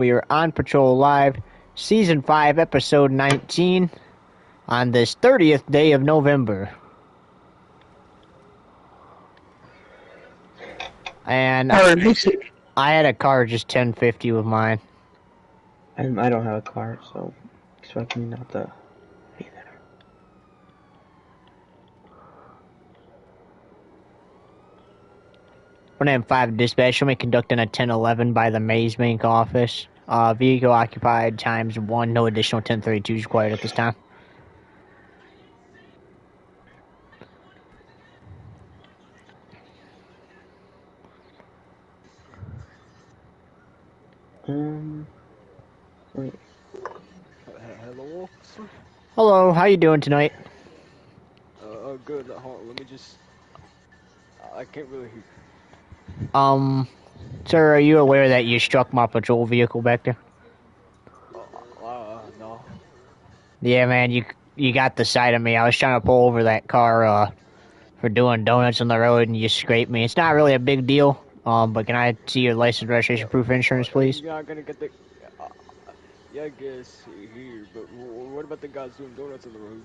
We are on Patrol Live, Season 5, Episode 19, on this 30th day of November. And I had a car just 1050 with mine. And I don't have a car, so expect me not to be there. One M5 dispatch, show me conducting a 1011 by the Maze Bank office. Vehicle occupied times 1, no additional 1032s required at this time. Wait. Hello, officer? Hello, how you doing tonight? Good. Hold on, let me just... I can't really hear. Sir, are you aware that you struck my patrol vehicle back there? No. Yeah, man, you got the side of me. I was trying to pull over that car, for doing donuts on the road, and you scraped me. It's not really a big deal, but can I see your license, registration, proof of insurance, please? You're not gonna get the... yeah, I guess here, but what about the guys doing donuts on the road?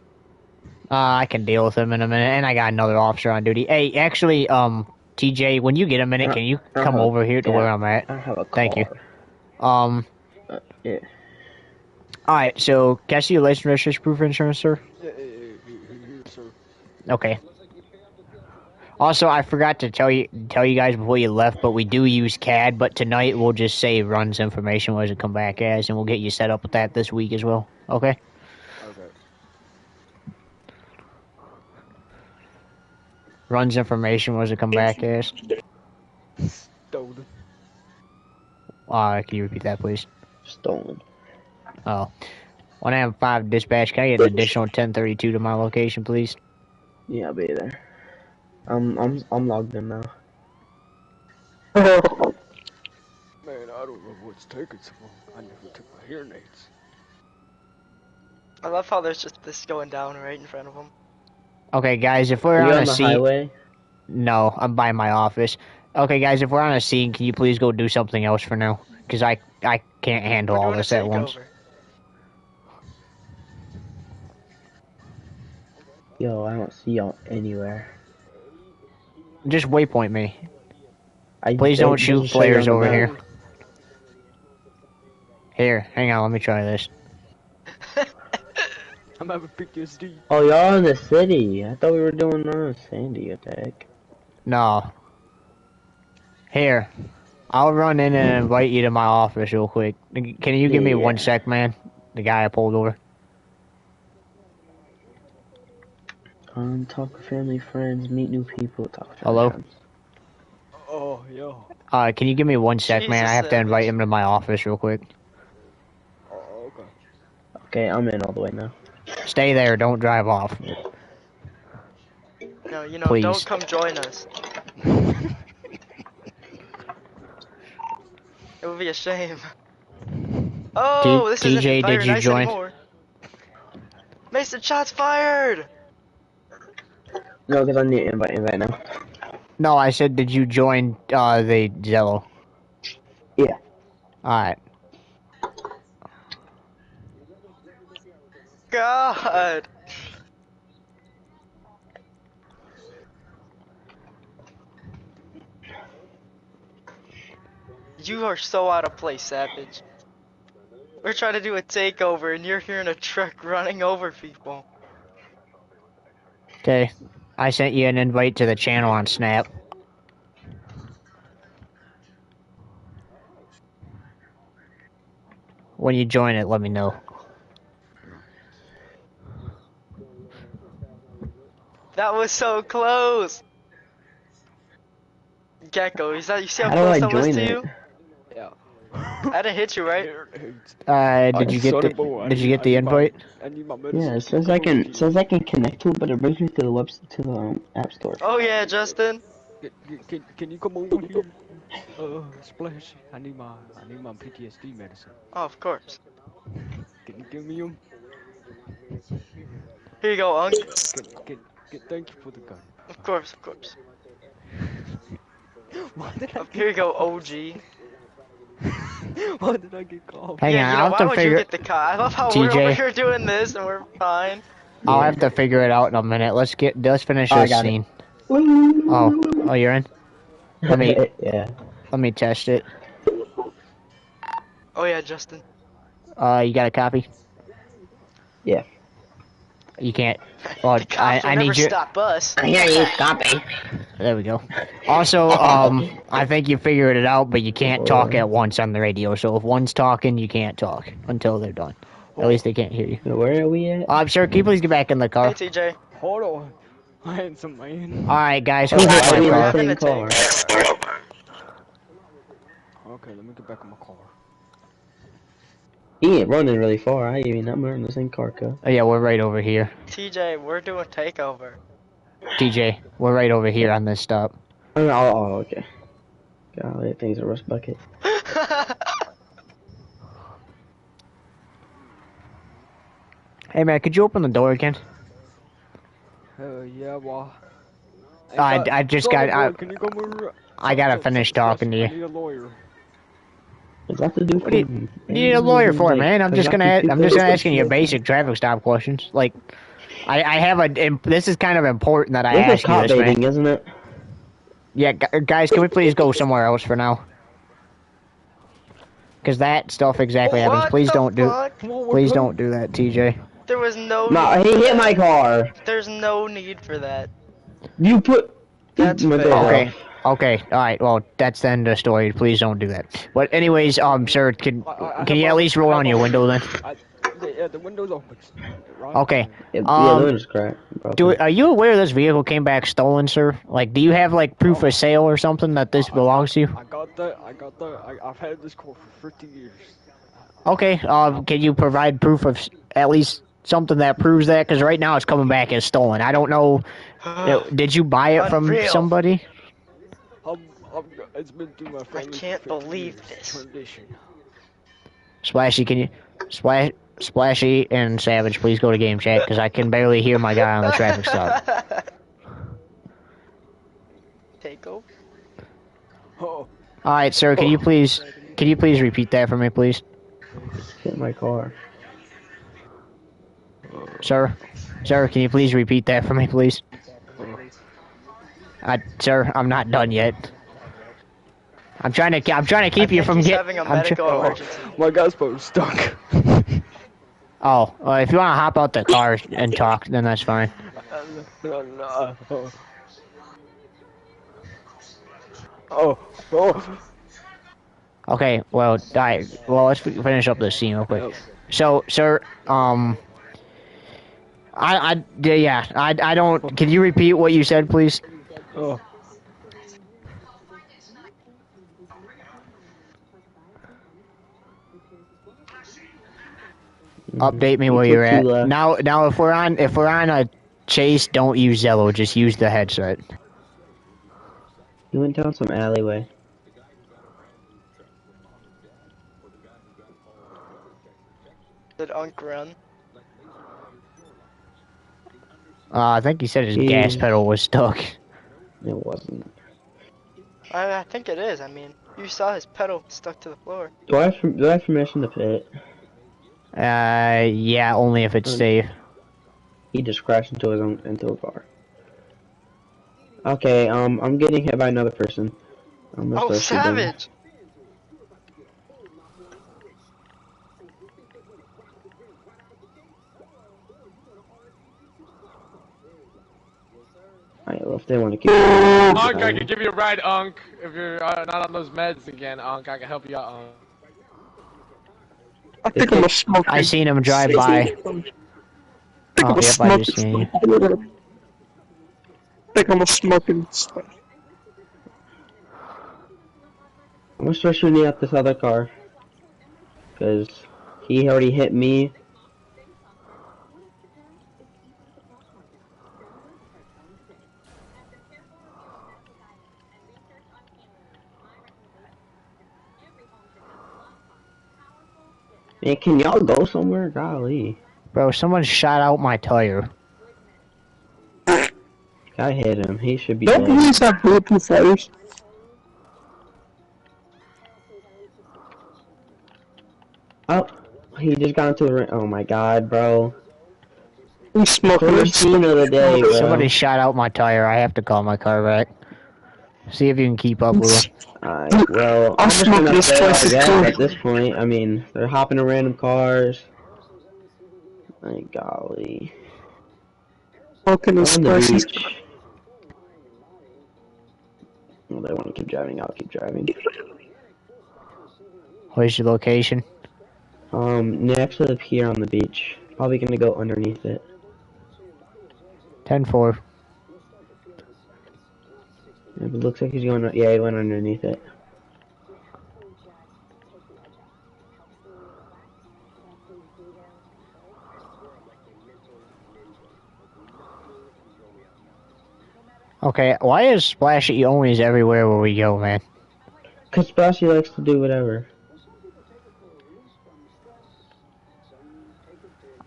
I can deal with him in a minute, and I got another officer on duty. Hey, actually, TJ, when you get a minute, can you come over here to where I'm at? I have a car. Thank you. Yeah. Alright, so, can I see your license, registration, proof of insurance, sir? Here, sir. Okay. Also, I forgot to tell you guys before you left, but we do use CAD, but tonight we'll just say runs information what does it come back as, and we'll get you set up with that this week as well. Okay? Okay. Runs information what does it come back as? Stolen. Can you repeat that, please? Stolen. Oh. 1M5 dispatch, can I get an additional 1032 to my location, please? Yeah, I'll be there. I'm logged in now. Man, I don't know what's taking so long. I never took my hearing aids. I love how there's just this going down right in front of them. Okay, guys, if we're Are you on on a the scene... highway? No, I'm by my office. Okay, guys, if we're on a scene, can you please go do something else for now? Because I can't handle all this at once. Yo, I don't see y'all anywhere. Just waypoint me. It Please don't doesn't shoot show you flares on the over map. here. Here, hang on, let me try this. I'm having PTSD. Oh, y'all in the city. I thought we were doing a Sandy attack. No. Here. I'll run in and invite you to my office real quick. Can you give me 1 sec, man? The guy I pulled over. Talk with family, friends, meet new people, talk with Hello? friends. Oh, yo. Can you give me 1 sec, man? I have to invite him to my office real quick. Oh, okay. Okay, I'm in all the way now. Stay there, don't drive off. No, you know, Please. don't come join us. It would be a shame. Oh, this isn't TJ, very did you nice join? anymore. Mason, shots fired! No, because I need to invite now. No, I said, did you join the Zello? Yeah. Alright. God! You are so out of place, Savage. We're trying to do a takeover and you're here in a truck running over people. Okay. I sent you an invite to the channel on Snap. When you join it, let me know. That was so close! Gecko, is that, you see how How do close I that was join to it? you? Yeah. I didn't hit you, right? Did you get the invite? Yeah, it says I can connect to it, but it brings me to the website, to the app store. Oh yeah, Justin. Can you come over here? Splash. I need my PTSD medicine. Oh, of course. Can you give me them? Here you go, Unc. Thank you for the gun. Of course, of course. Why did I Here you go, OG. Why did I get called? Hang Yeah, on, you know, I'll why have to would you figure. get the car? I love how we're over TJ, here doing this and we're fine. I'll Yeah. have to figure it out in a minute. Let's finish Oh, I this got it. scene. Oh, you're in. Let me Yeah. test it. Oh yeah, Justin. You got a copy? Yeah. You can't. Well, The cops will I never need you. stop us. I hear you, copy. There we go. Also, I think you figured it out, but you can't talk at once on the radio. So if one's talking, you can't talk until they're done. At least they can't hear you. Where are we at? Sir, can you please get back in the Hey car? TJ. Hold on. Handsome man. All right, guys, Oh, hop why in are my we in We're the car. having same a car? takeover. Okay, let me get back in my car. He ain't running really far. I ain't. I'm in the same car, cuz. Oh, yeah, we're right over here. TJ, we're doing takeover. TJ, we're right over here on this stop. Oh, okay. Golly, that thing's a rust bucket. Hey, man, could you open the door again? Yeah, well. I just got. Can you come over? I gotta finish talking to I you. need a lawyer. What's that to do What do you, what do you need a lawyer for, man? I'm just gonna asking you basic traffic stop questions. Like, I have a. This is kind of important that I This is ask you cop this, man. baiting, isn't it? Yeah, guys, can we please go somewhere else for now? Because that stuff exactly happens. What Please the don't do. fuck? Please don't do that, TJ. There was no No, need he for hit that. my car. There's no need for that. You put. That's my fair. door Okay. off. Okay. All right. Well, that's the end of the story. Please don't do that. But anyways, sir, can you at least roll down your window then? Yeah, the window's open. Right Okay. Yeah, the windows cracked. Are you aware this vehicle came back stolen, sir? Like, do you have like proof of sale or something that this belongs to you? I've had this car for 50 years. Okay. Can you provide proof of at least something that proves that? Because right now it's coming back as stolen. I don't know. Did you buy it from Unreal. somebody? It's been through my family. I can't for 50 believe years. this. Tradition. Splashy, can you Splashy and Savage, please go to game chat because I can barely hear my guy on the traffic stop. Takeover. Oh, All right, sir, can you please repeat that for me, please? Hit my car. Sir, can you please repeat that for me, please? Sir, I'm not done yet. I'm trying to keep you from He's getting. having a medical emergency. my guy's boat stuck. Oh, well, if you want to hop out the car and talk, then that's fine. No. Oh. Okay, well, let's finish up this scene real quick. So, sir, I don't. Can you repeat what you said, please? Oh. Update me You where put you're two at. left. Now, if we're on a chase, don't use Zello. Just use the headset. You went down some alleyway. Did Unk run? I think he said his gas pedal was stuck. It wasn't. I think it is. I mean, you saw his pedal stuck to the floor. Do I have permission to pit? Yeah, only if it's safe. He just crashed into a car. Okay, I'm getting hit by another person. Oh, Savage! Alright, well, if they want to keep. Unk, I can give you a ride, Unk. If you're not on those meds again, Unk, I can help you out, Unk. I think I'm a smoker. I seen him drive by. Oh, yep, I just seen you. I think I'm a smoking. I'm especially at this other car. Because he already hit me. Man, can y'all go somewhere? Golly. Bro, someone shot out my tire. I hit him. He should be Don't dead. police have bulletproof tires? Oh, he just got into the ring. Oh my god, bro. You smoke First this? scene of the day, Somebody bro. shot out my tire. I have to call my car back. See if you can keep up with them. Alright, well, I'll I'm just smoke gonna this fail, twice I as guess, cool. at this point. I mean, they're hopping in random cars. My golly. Smoking I'm is on the twice as beach. Well, they want to keep driving, I'll keep driving. Where's your location? Next to the pier on the beach. Probably gonna go underneath it. 10-4. It looks like he's going, yeah, he went underneath it. Okay, why is Splashy always everywhere where we go, man? Cause Splashy likes to do whatever.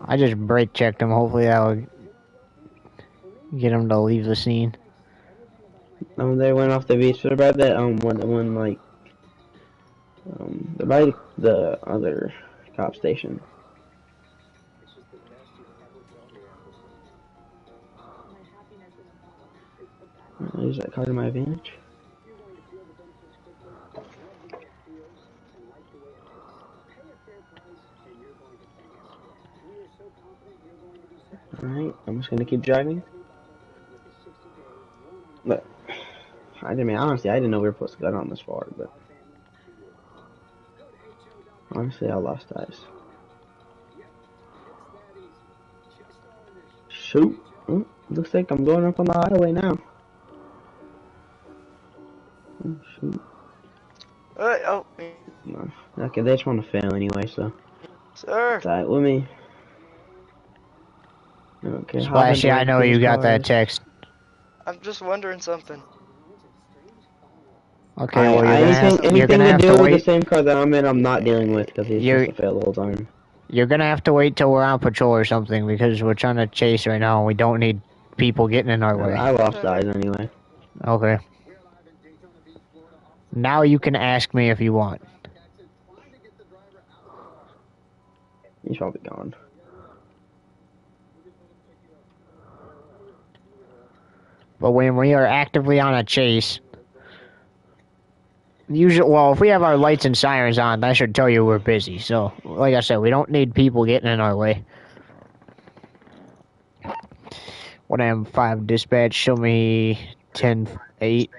I just brake checked him. Hopefully that will get him to leave the scene. They went off the beach. They're by that, one, like, they're by the other cop station. Use that car to my advantage. Alright, I'm just gonna keep driving. But, honestly, I didn't know we were supposed to go down this far, but. Honestly, I lost eyes. Shoot. Looks like I'm going up on the highway now. Oh, shoot. Oh, No. Okay, they just want to fail anyway, so. sir. It's alright with me. Okay, hop in Splashy, I both know these you got that cars. text. I'm just wondering something. Okay, well you're Anything gonna to have to do with the wait. same car that I'm in, I'm not dealing with because he's supposed You're to fail the whole time. you're gonna have to wait till we're on patrol or something because we're trying to chase right now and we don't need people getting in our way. I lost eyes anyway. Okay. Now you can ask me if you want. He's probably gone. But when we are actively on a chase, usually, well, if we have our lights and sirens on, that should tell you we're busy. So, like I said, we don't need people getting in our way. What M5 dispatch? Show me 10-8.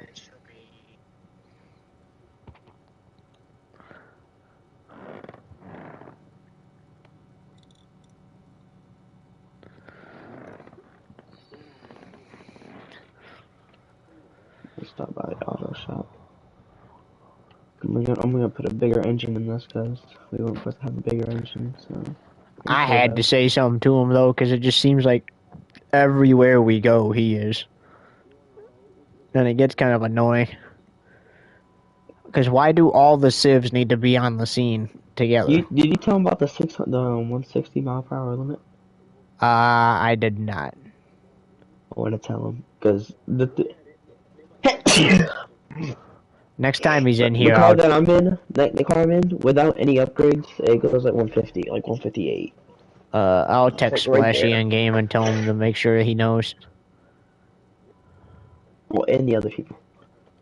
Let's stop by the auto shop. I'm gonna put a bigger engine in this because we weren't supposed to have a bigger engine, so. I Could had to have. say something to him though, because it just seems like everywhere we go, he is. And it gets kind of annoying. Because why do all the civs need to be on the scene together? Did you tell him about the 160 mile per hour limit? I did not. I want to tell him because Next time he's in the here, car that I'm in, the car I'm in, without any upgrades, it goes like 150, like 158. I'll It's text like right Splashy there. in game and tell him to make sure he knows. Well, and the other people.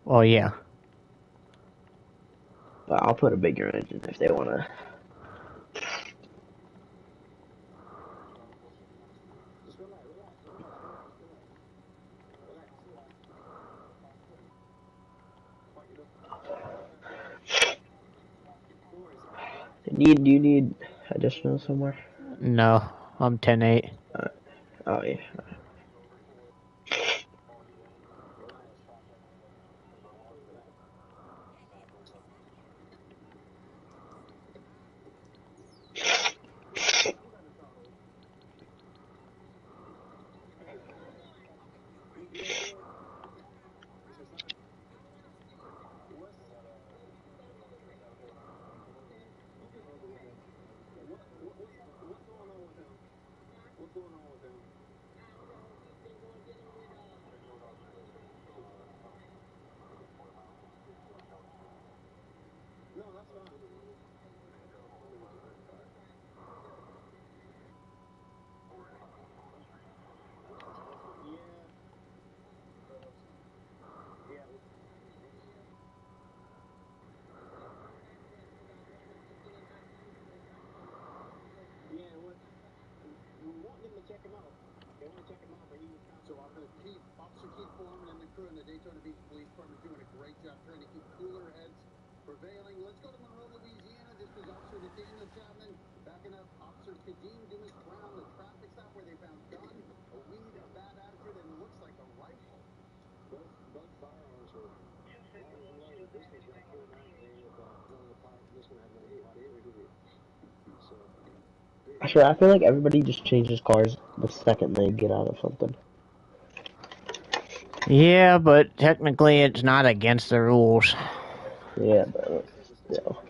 Oh yeah. But I'll put a bigger engine if they want to. Do you need additional somewhere? No, I'm 10-8. Oh yeah. Sure, I feel like everybody just changes cars the second they get out of something. Yeah, but technically it's not against the rules. Yeah, but still.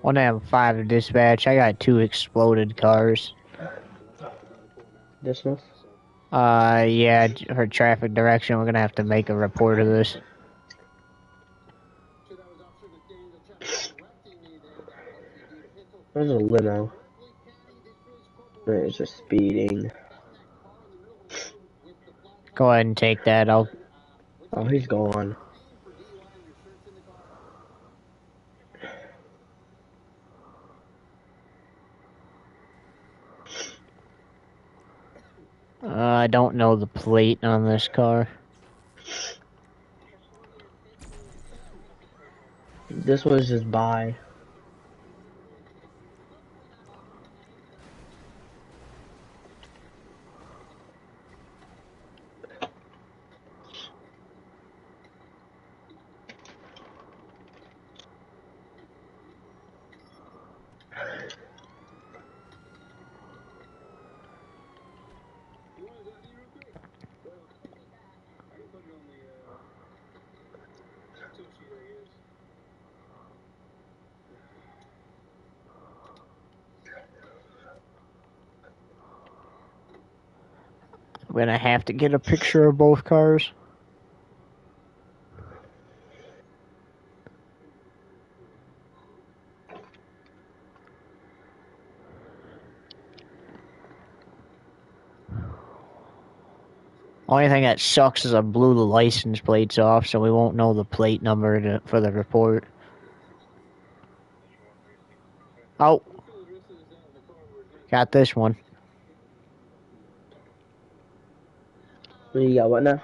One out 5 to dispatch. I got 2 exploded cars. This one? Yeah, for traffic direction, we're gonna have to make a report of this. There's a limo. There's just speeding. Go ahead and take that. Oh, he's gone. I don't know the plate on this car. This was just by. I'm gonna have to get a picture of both cars. Only thing that sucks is I blew the license plates off, so we won't know the plate number for the report. Oh. Got this one. You got what now?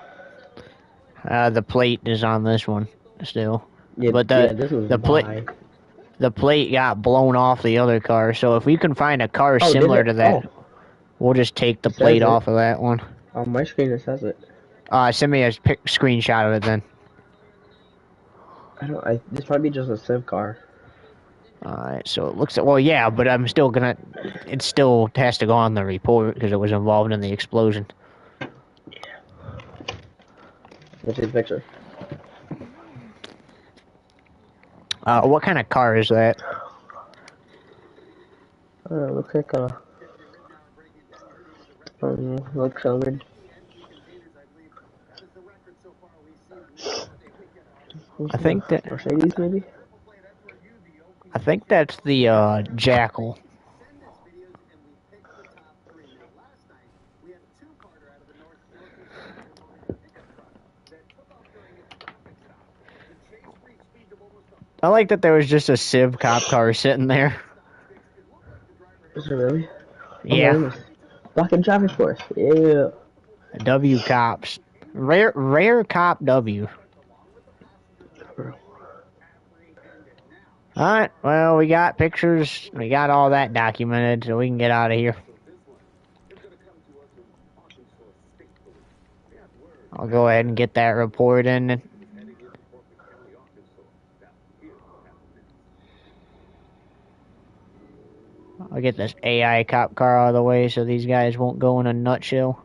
The plate is on this one still. Yeah, But this was the plate got blown off the other car, so if we can find a car Oh, similar did it? to that, Oh, we'll just take the it plate says it. off of that one. On my screen it says it. Send me a screenshot of it then. This might be just a civ car. Alright, so it looks... Well, yeah, but I'm still gonna... It still has to go on the report because it was involved in the explosion. Let's see the picture. What kind of car is that? Looks like looks weird. I think that... Mercedes, maybe? I think that's the, Jackal. I like that there was just a Civ cop car sitting there. Is it really? Yeah. Oh, Blocking traffic force. Yeah. W cops. Rare cop W. Alright, well, we got pictures. We got all that documented, so we can get out of here. I'll go ahead and get that report in. I'll get this AI cop car out of the way so these guys won't go in a nutshell.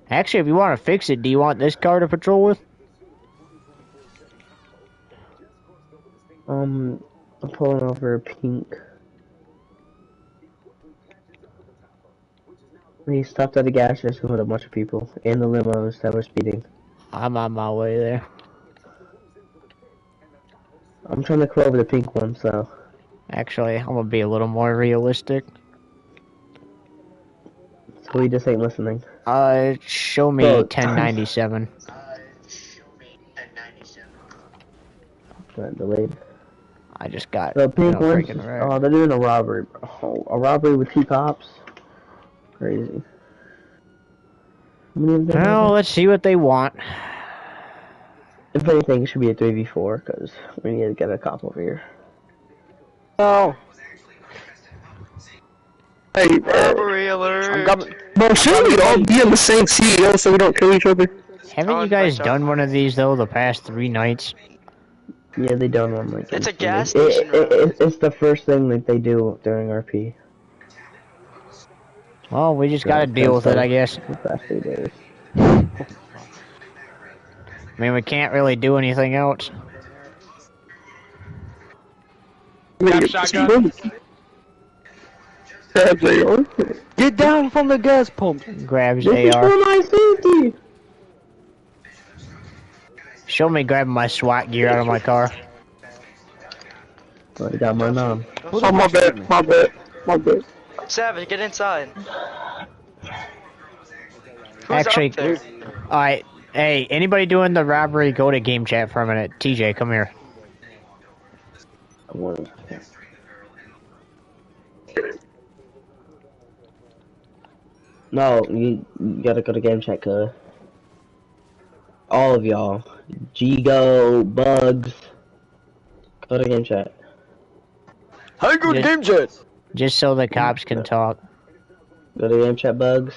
Actually, if you want to fix it, do you want this car to patrol with? I'm pulling over a pink. He stopped at a gas station with a bunch of people and the limos that were speeding. I'm on my way there. I'm trying to pull over the pink one, so. Actually, I'm gonna be a little more realistic. So he just ain't listening. Show me Bro, 1097. Got delayed. I just got The in pink a ones, freaking wreck. oh, they're doing a robbery. Oh, a robbery with 2 cops? Crazy. How many of them are Well, there? let's see what they want. If anything, it should be a 3v4, because we need to get a cop over here. Oh. Hey, Robbery I'm alert. coming. bro, shouldn't we all be in the same CEO so we don't kill each other? Haven't I'll you guys invite y'all. done one of these though the past 3 nights? Yeah, they done one like It's a instantly. gas station round. It's the first thing that they do during RP. Well, we just gotta So, deal with it, I guess. the past 3 days. I mean, we can't really do anything else. I mean, Got a it's shotgun? Get down from the gas pump. Grabs This is AR. for my safety! Show me grabbing my SWAT gear out of my car. Oh, I got mine on. Who the Oh, my fuck shooting bad, me? my bad, my bad. Savage, get inside. Who's Actually, up there? alright. Hey, anybody doing the robbery, go to game chat for a minute. TJ, come here. I want No, you gotta go to game chat, cuz. All of y'all. Gigo, Bugs. Go to game chat. How you go to Just- game chat? Just so the cops can talk. Go to game chat, Bugs.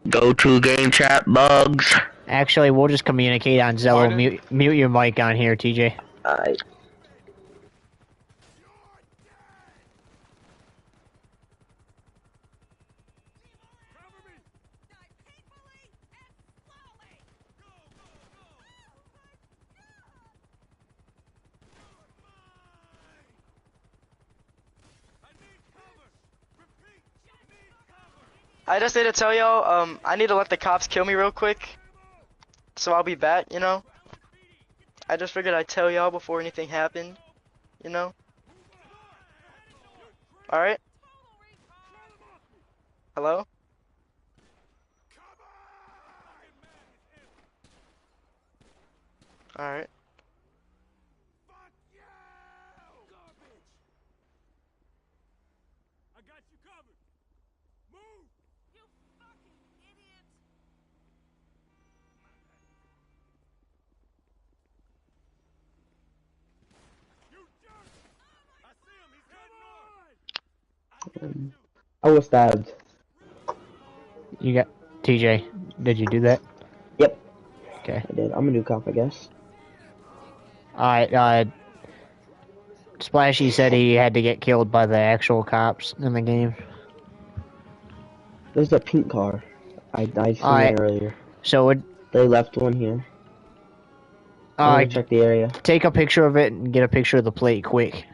Go to game chat, Bugs. Actually, we'll just communicate on Zello. Pardon? Mute your mic on here, TJ. Alright. I just need to tell y'all, I need to let the cops kill me real quick. So I'll be back, you know? I just figured I'd tell y'all before anything happened, you know? Alright? Hello? Alright. I was stabbed. You got TJ. Did you do that? Yep, Okay. I did. I'm a new cop, I guess. Alright, Splashy said he had to get killed by the actual cops in the game. There's a pink car. I seen Alright. it earlier. So, They left one here. I'm gonna check the area. take a picture of it and get a picture of the plate quick.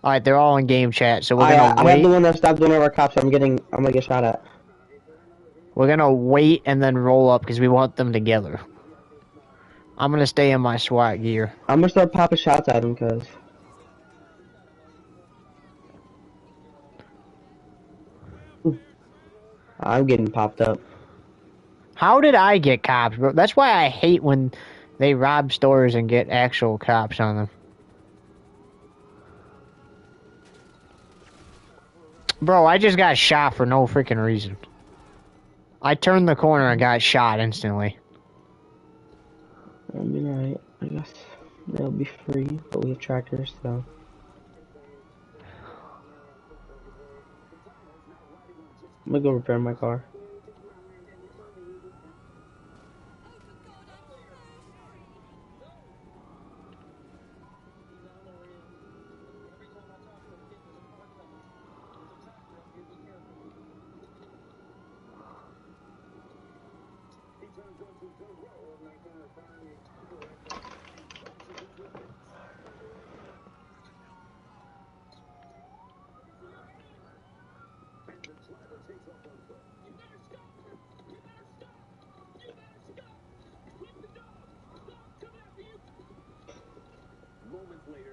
Alright, they're all in game chat, so we're gonna I wait. have the one that stabbed one of our cops. I'm gonna get shot at. We're gonna wait and then roll up because we want them together. I'm gonna stay in my SWAT gear. I'm gonna start popping shots at him, cause I'm getting popped up. How did I get cops, bro? That's why I hate when they rob stores and get actual cops on them. Bro, I just got shot for no freaking reason. I turned the corner and got shot instantly. I mean, alright. I guess they'll be free, but we have tractors, so. I'm gonna go repair my car.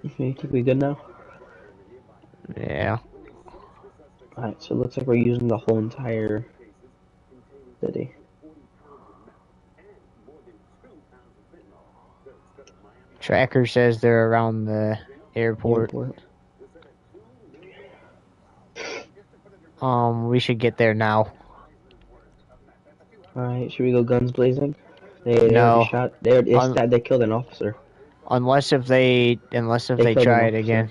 Okay, you think we good now? Yeah. Alright, so it looks like we're using the whole entire city. Tracker says they're around the airport. We should get there now. Alright, should we go guns blazing? They already No. shot. They killed an officer. Unless if they They killed an try it officer. again.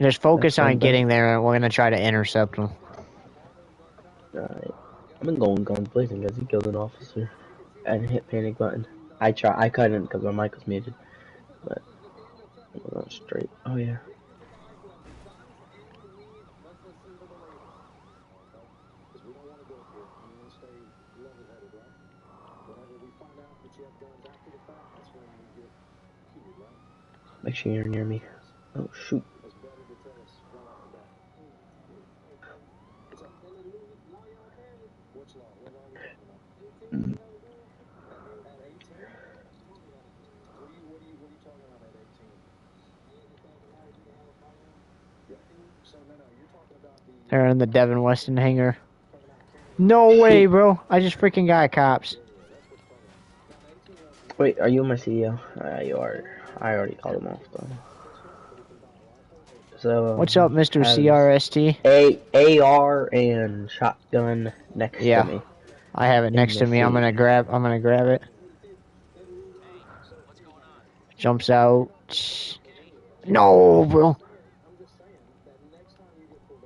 Just focus That's fine, on getting there, and we're gonna try to intercept them. Alright. I've been going guns blazing because he killed an officer. And hit panic button. I couldn't because my mic was muted. But we're going straight. Oh yeah. Make sure you're near me. Oh shoot. Mm. They're in the Devin Weston hangar. No way, bro! I just freaking got cops. Wait, are you my CEO? You are. I already called him off though. So What's up, Mr. have CRST? AR and shotgun next to me. I have it next to me. I'm gonna grab it. Jumps out. No, bro.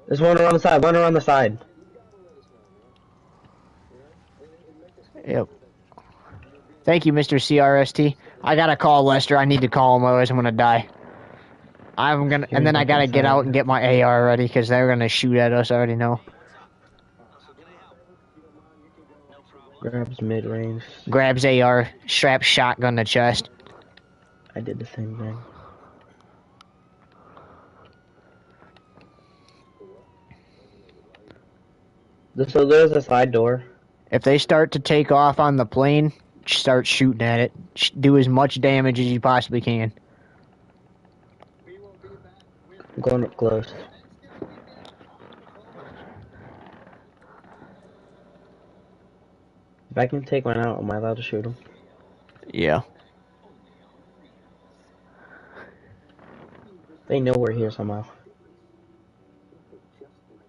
There's one around the side. One around the side. Yep. Thank you, Mr. CRST. I gotta call Lester. I need to call him, otherwise I'm gonna die. And then I gotta get out and get my AR ready, because they're gonna shoot at us, I already know. Grabs mid-range. Grabs AR, straps shotgun to chest. I did the same thing. So there's a side door. If they start to take off on the plane, start shooting at it. Do as much damage as you possibly can. I'm going up close. If I can take one out, am I allowed to shoot him? Yeah. They know we're here somehow.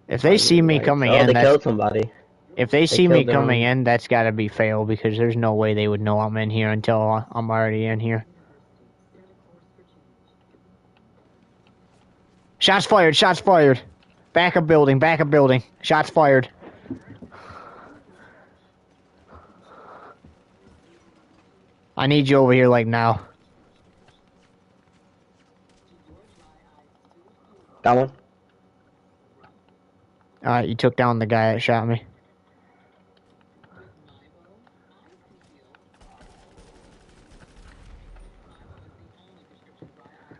If they see me coming in, they killed somebody. If they see me coming in, that's gotta be fail, because there's no way they would know I'm in here until I'm already in here. Shots fired, shots fired. Back a building, back a building. Shots fired. I need you over here, like, now. Got one. Alright, you took down the guy that shot me.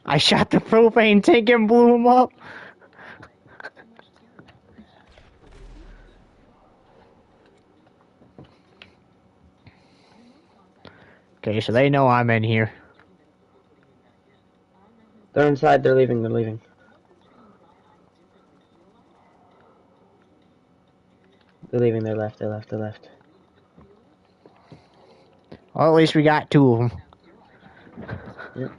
I shot the propane tank and blew him up. Okay, so they know I'm in here. They're inside. They're leaving. They're leaving. They're leaving. They left. They left. They left. Well, at least we got two of them. Yep.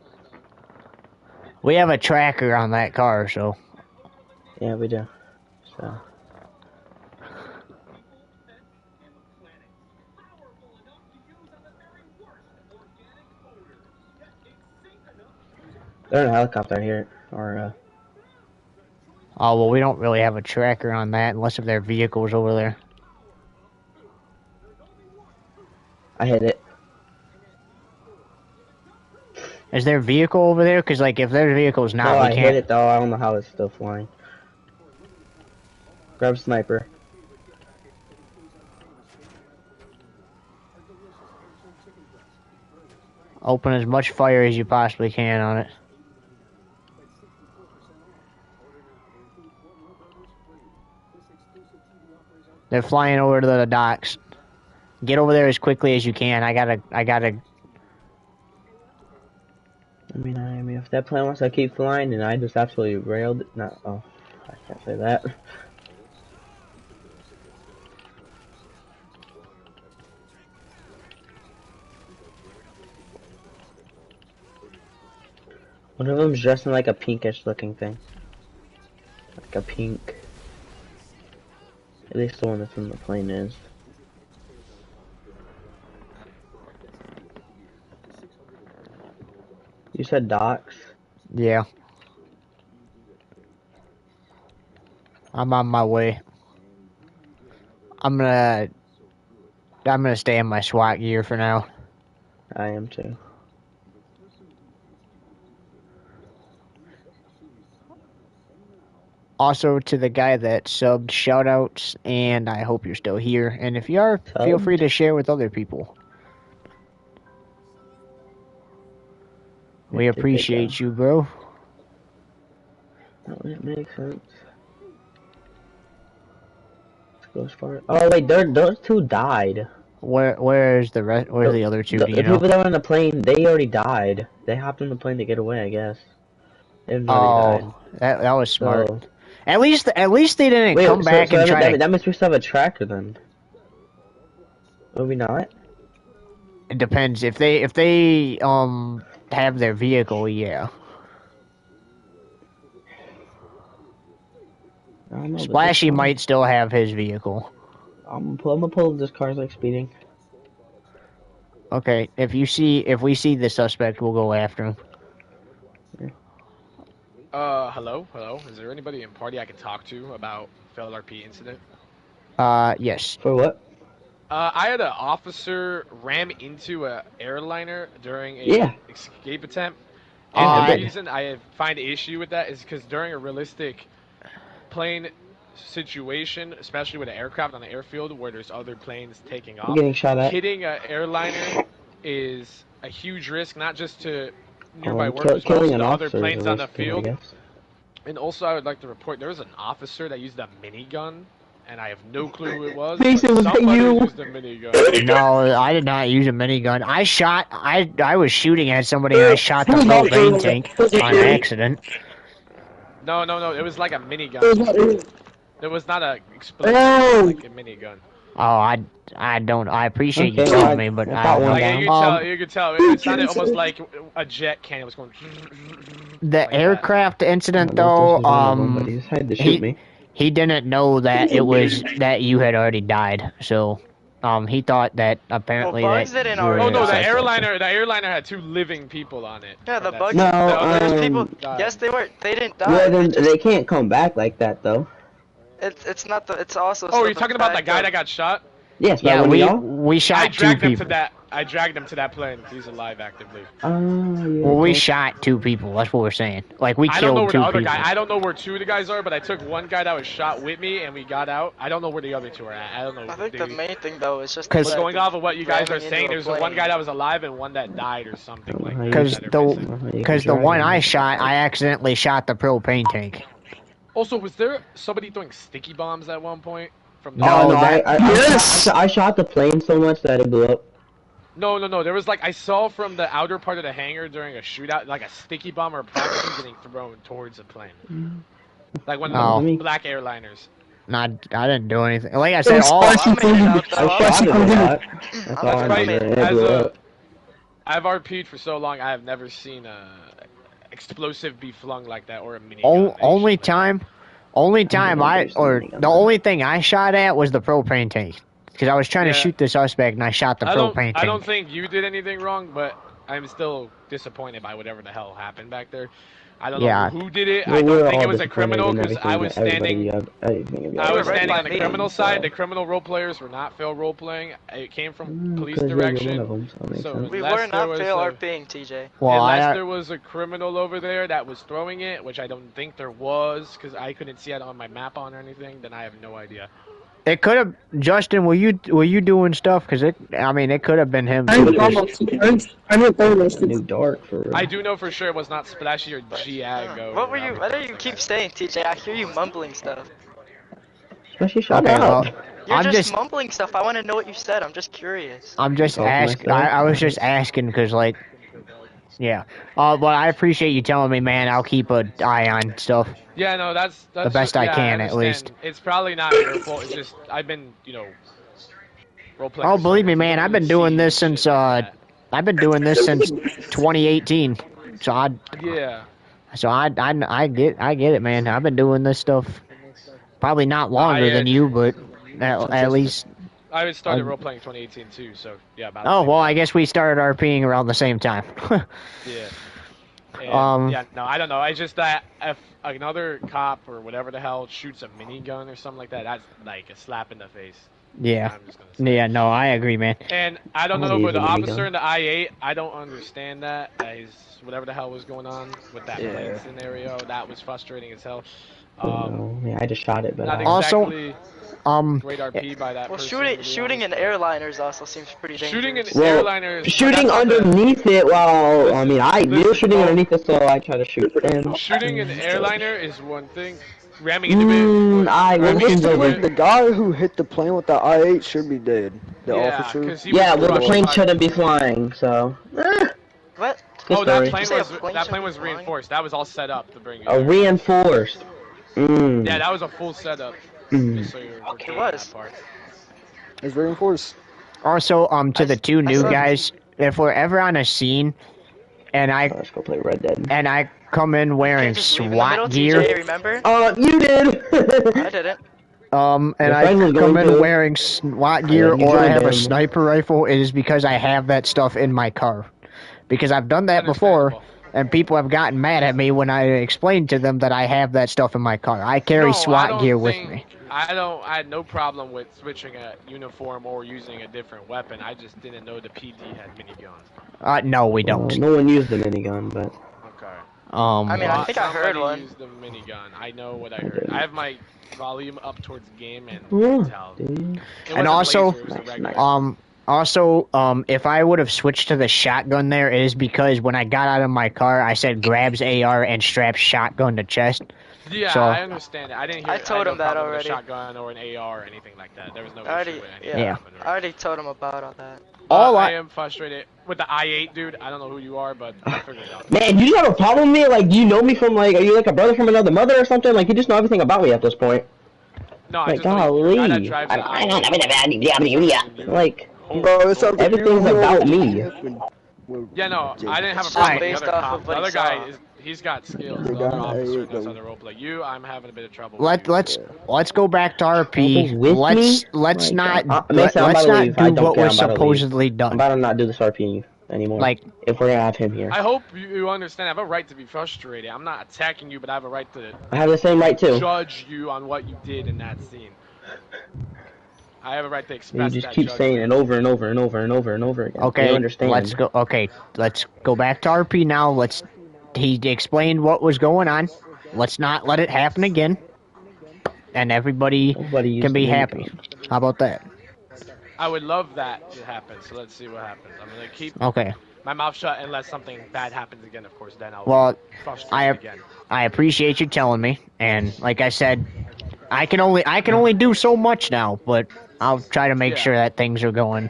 We have a tracker on that car, so. Yeah, we do. So. They're in a helicopter here, or Oh, well, we don't really have a tracker on that unless if their vehicle's over there. I hit it. Is their vehicle over there? Because, like, if their vehicle's not, No, we I can't. hit it though. I don't know how it's still flying. Grab sniper. Open as much fire as you possibly can on it. They're flying over to the docks. Get over there as quickly as you can. I gotta. I mean, if that plane wants to keep flying, and I just absolutely railed it. No, oh, I can't say that. One of them's dressed in like a pinkish looking thing. Like a pink. At least the one that's in the plane is. You said docks? Yeah. I'm on my way. I'm gonna stay in my SWAT gear for now. I am too. Also, to the guy that subbed, shoutouts, and I hope you're still here. And if you are, feel free to share with other people. We appreciate you, bro. Oh, it makes sense. Let's go as far. Oh wait, those two died. Where's the rest? Where's the other two? The Do you know? people that were on the plane, they already died. They hopped on the plane to get away, I guess. They've already died. that was smart. So, At least they didn't come back and try to. That means we still have a tracker then. Will we not? It depends if they have their vehicle, yeah. I don't know, Splashy might still have his vehicle. I'm gonna pull this car's like speeding. Okay, if we see the suspect, we'll go after him. Hello? Is there anybody in party I can talk to about failed RP incident? Yes. For what? I had an officer ram into a airliner during a escape attempt. And the reason I find issue with that is because during a realistic plane situation, especially with an aircraft on the airfield where there's other planes taking off, getting shot at. hitting an airliner is a huge risk, not just to nearby workers, but also to other planes on the field. And also, I would like to report there was an officer that used a minigun, and I have no clue who it was. Mason, was that you? Used a minigun. No, I did not use a minigun. I was shooting at somebody and I shot the propane tank on accident. No, it was like a minigun. It was not a explosive, it was like a minigun. Oh, I appreciate you telling me, but I don't know. You could tell. It sounded almost like a jet cannon was going. The like aircraft incident, though, he didn't know that it was that you had already died, so he thought that apparently Bugs that. didn't already. Oh no, the airliner had 2 living people on it. Yeah, the Bugs. No, people. Yes, they were. They didn't die. Well, then they can't come back like that, though. It's not the. It's also. Oh, you're talking about that guy that got shot? Yes. Yeah, we shot 2 people. I dragged him to that plane. He's alive actively. Well, we shot 2 people. That's what we're saying. Like we killed 2 people. I don't know where 2 of the guys are, but I took one guy that was shot with me, and we got out. I don't know where the other 2 are at. I don't know. I think the main thing though is just because going off of what you guys are saying, there's one guy that was alive and one that died or something like that. Because the one I shot, I accidentally shot the propane tank. Also, was there somebody throwing sticky bombs at one point? From the I shot the plane so much that it blew up. No. There was like I saw from the outer part of the hangar during a shootout, like a sticky bomb or a package getting thrown towards the plane, like one of the black airliners. I didn't do anything. Like I said, I've RP'd for so long, I have never seen a explosive be flung like that or a mini. The only thing I shot at was the propane tank. Because I was trying to shoot the suspect and I shot the propane tank. I don't think you did anything wrong, but I'm still disappointed by whatever the hell happened back there. I don't know who did it. I don't think it was a criminal because I was standing. I was standing on the criminal side. The criminal role players were not fail role playing. It came from police direction. So we were not fail RPing, TJ. Well, unless there was a criminal over there that was throwing it, which I don't think there was, because I couldn't see it on my map or anything. Then I have no idea. It could have Justin. Were you doing stuff? Because it could have been him. I'm Too, almost. I'm not almost. New dark for real. I do know for sure it was not Splashy or Giago. What were you? What do you keep saying, TJ? I hear you mumbling stuff. Especially shut okay, up. well, You're I'm just mumbling stuff. I want to know what you said. I'm just curious. I'm just Talking asking. myself. I was just asking because, like, yeah. But I appreciate you telling me, man. I'll keep an eye on stuff. Yeah, no, that's The best I can, at least. It's probably not your fault. It's just I've been, role playing. Oh, believe me, man. I've been doing this since 2018. So I get it, man. I've been doing this stuff probably not longer than you, but at least. I started role playing 2018 too, so yeah. About Oh well, I guess we started RPing around the same time. Yeah. And, yeah, no, I don't know. I just that if another cop or whatever the hell shoots a minigun or something like that, that's like a slap in the face. Yeah. I'm just gonna say. Yeah. No, I agree, man. And I don't I'm know, gonna but the use a officer minigun. in the I-8, I don't understand that. Whatever the hell was going on with that plane scenario, that was frustrating as hell. Yeah, I just shot it, but Not Also, exactly great RP by that Well, person. shooting in airliners also seems pretty dangerous. Shooting in well, airliners. shooting underneath it while Listen, you're shooting underneath it, so I try to shoot them. Shooting in airliner is one thing. Ramming into it. The guy who hit the plane with the I-8 should be dead. The officer. Yeah, well, the plane shouldn't be flying, so. What? Oh, story. that plane was reinforced. That was all set up to bring you. A reinforced. Yeah, that was a full setup. Just so you're Okay. It was. that part. It's reinforced. Also, to the two new guys, if we're ever on a scene, and Let's go play Red Dead. and I come in wearing Just leave in the middle, SWAT gear, TJ, remember? You did. I didn't. and Your I friend was come going in to. wearing SWAT gear, you or I joined have a him. sniper rifle, it is because I have that stuff in my car. Because I've done that before, Understandable. and people have gotten mad at me when I explained to them that I have that stuff in my car. I carry No, I SWAT don't gear with think- me. I had no problem with switching a uniform or using a different weapon. I just didn't know the PD had miniguns. No, we don't. No one used the minigun, but. Okay. I mean, I think I heard Somebody one. used the minigun. I know what I heard. I have my volume up towards game and Yeah, tell. dude. It And wasn't also, laser, it was a regular. Also, if I would have switched to the shotgun there, it is because when I got out of my car, I said grabs AR and straps shotgun to chest. Yeah, so- I understand it. I didn't hear. I told had him no that problem with a already. shotgun or an AR or anything like that. There was no I already, issue with anything. Yeah. happening. I already told him about all that. I am frustrated with the I-8, dude. I don't know who you are, but I figured it out. Man, you just have a problem with me? Like, you know me from, like, are you like a brother from another mother or something? Like, you just know everything about me at this point. No, I Like, just know you're the guy that golly. drives the I I-8. like, Bro, it's something everything's about me. Yeah, no, I didn't have a It's problem with based the other off cop. of The what he other guy saw. he's got skills. The The other guy, officer the- knows how to roleplay. You, I'm having a bit of trouble. with you. Let's go back to RP. With Let's me? let's Like, not Mason, I'm let's about to not leave. I do don't what care. was I'm about to leave. supposedly I'm done. about to not do this RP anymore. Like, if we're gonna have him here. I hope you understand. I have a right to be frustrated. I'm not attacking you, but I have a right to I have the same right too. judge you on what you did in that scene. I have a right to You express just that keep saying judgment. it over and over and over and over and over again. okay, You understand? let's go. Okay, let's go back to RP now. He explained what was going on. Let's not let it happen again, and everybody Nobody used can be the happy. minigun. How about that? I would love that to happen. So let's see what happens. I'm gonna keep Okay. my mouth shut unless something bad happens again. Of course, then I'll Well, frustrate again. I appreciate you telling me, and like I said, I can only do so much now, but I'll try to make Yeah. sure that things are going.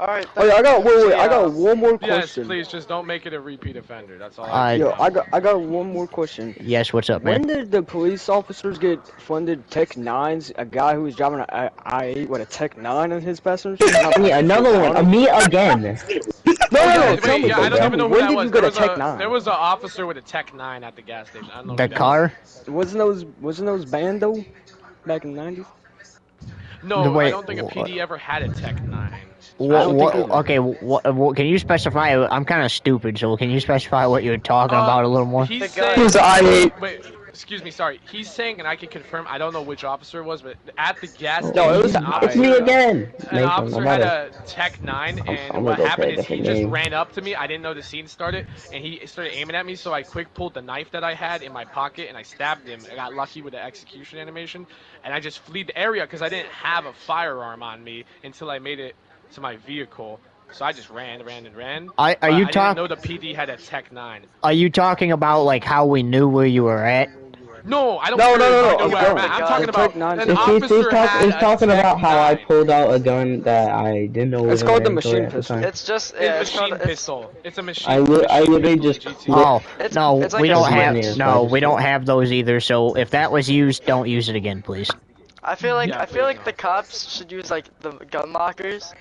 Alright. Oh yeah, I got I got Yeah. one more Yes, question. please, just don't make it a repeat offender. That's all. Yo, I got one more question. Yes, what's up, When man? did the police officers get funded Tech 9s? A guy who was driving an I-8 with a Tech 9 in his passenger? Yeah, another one. Me again. No, Wait, tell me. yeah, I don't tell even me, know who when that did was. you get There a Tech was 9? there was an officer with a Tech 9 at the gas station. I don't know. The who that car? Wasn't those banned though? Back in the 90s? No, The way- I don't think a PD ever had a Tech 9. Okay, what, can you specify? I'm kind of stupid, so can you specify what you're talking about a little more? He's The guy- saying, It was the I-8. wait, excuse me, sorry. He's saying, and I can confirm, I don't know which officer it was, but at the gas Oh, No, it station, was it's me again. an Nathan, officer had a Tech 9, and I'm gonna what go play happened a is he different just game. ran up to me. I didn't know the scene started, and he started aiming at me, so I quick pulled the knife that I had in my pocket, and I stabbed him. I got lucky with the execution animation, and I just fled the area because I didn't have a firearm on me until I made it to my vehicle. So I just ran. Are But you I didn't talk? know the PD had a Tech 9. Are you talking about like how we knew where you were at? No, I don't No, care no, if no, you no. know I'm where I'm going. at. I'm The talking Tech about 9's an a gun. officer had He's a talking Tech about how I 9. pulled out a gun that I didn't know was It's in my called the inventory machine at the pistol. time. It's just It's yeah, it's called machine it's pistol. It's a I machine literally pistol in just GTA. clicked. Oh no, it's like we a don't Forgive have me switch. if I no, just we don't clicked. have those either. So if that was used, don't use it again, please. I feel like Yeah, I feel please like no. the cops should use like the gun lockers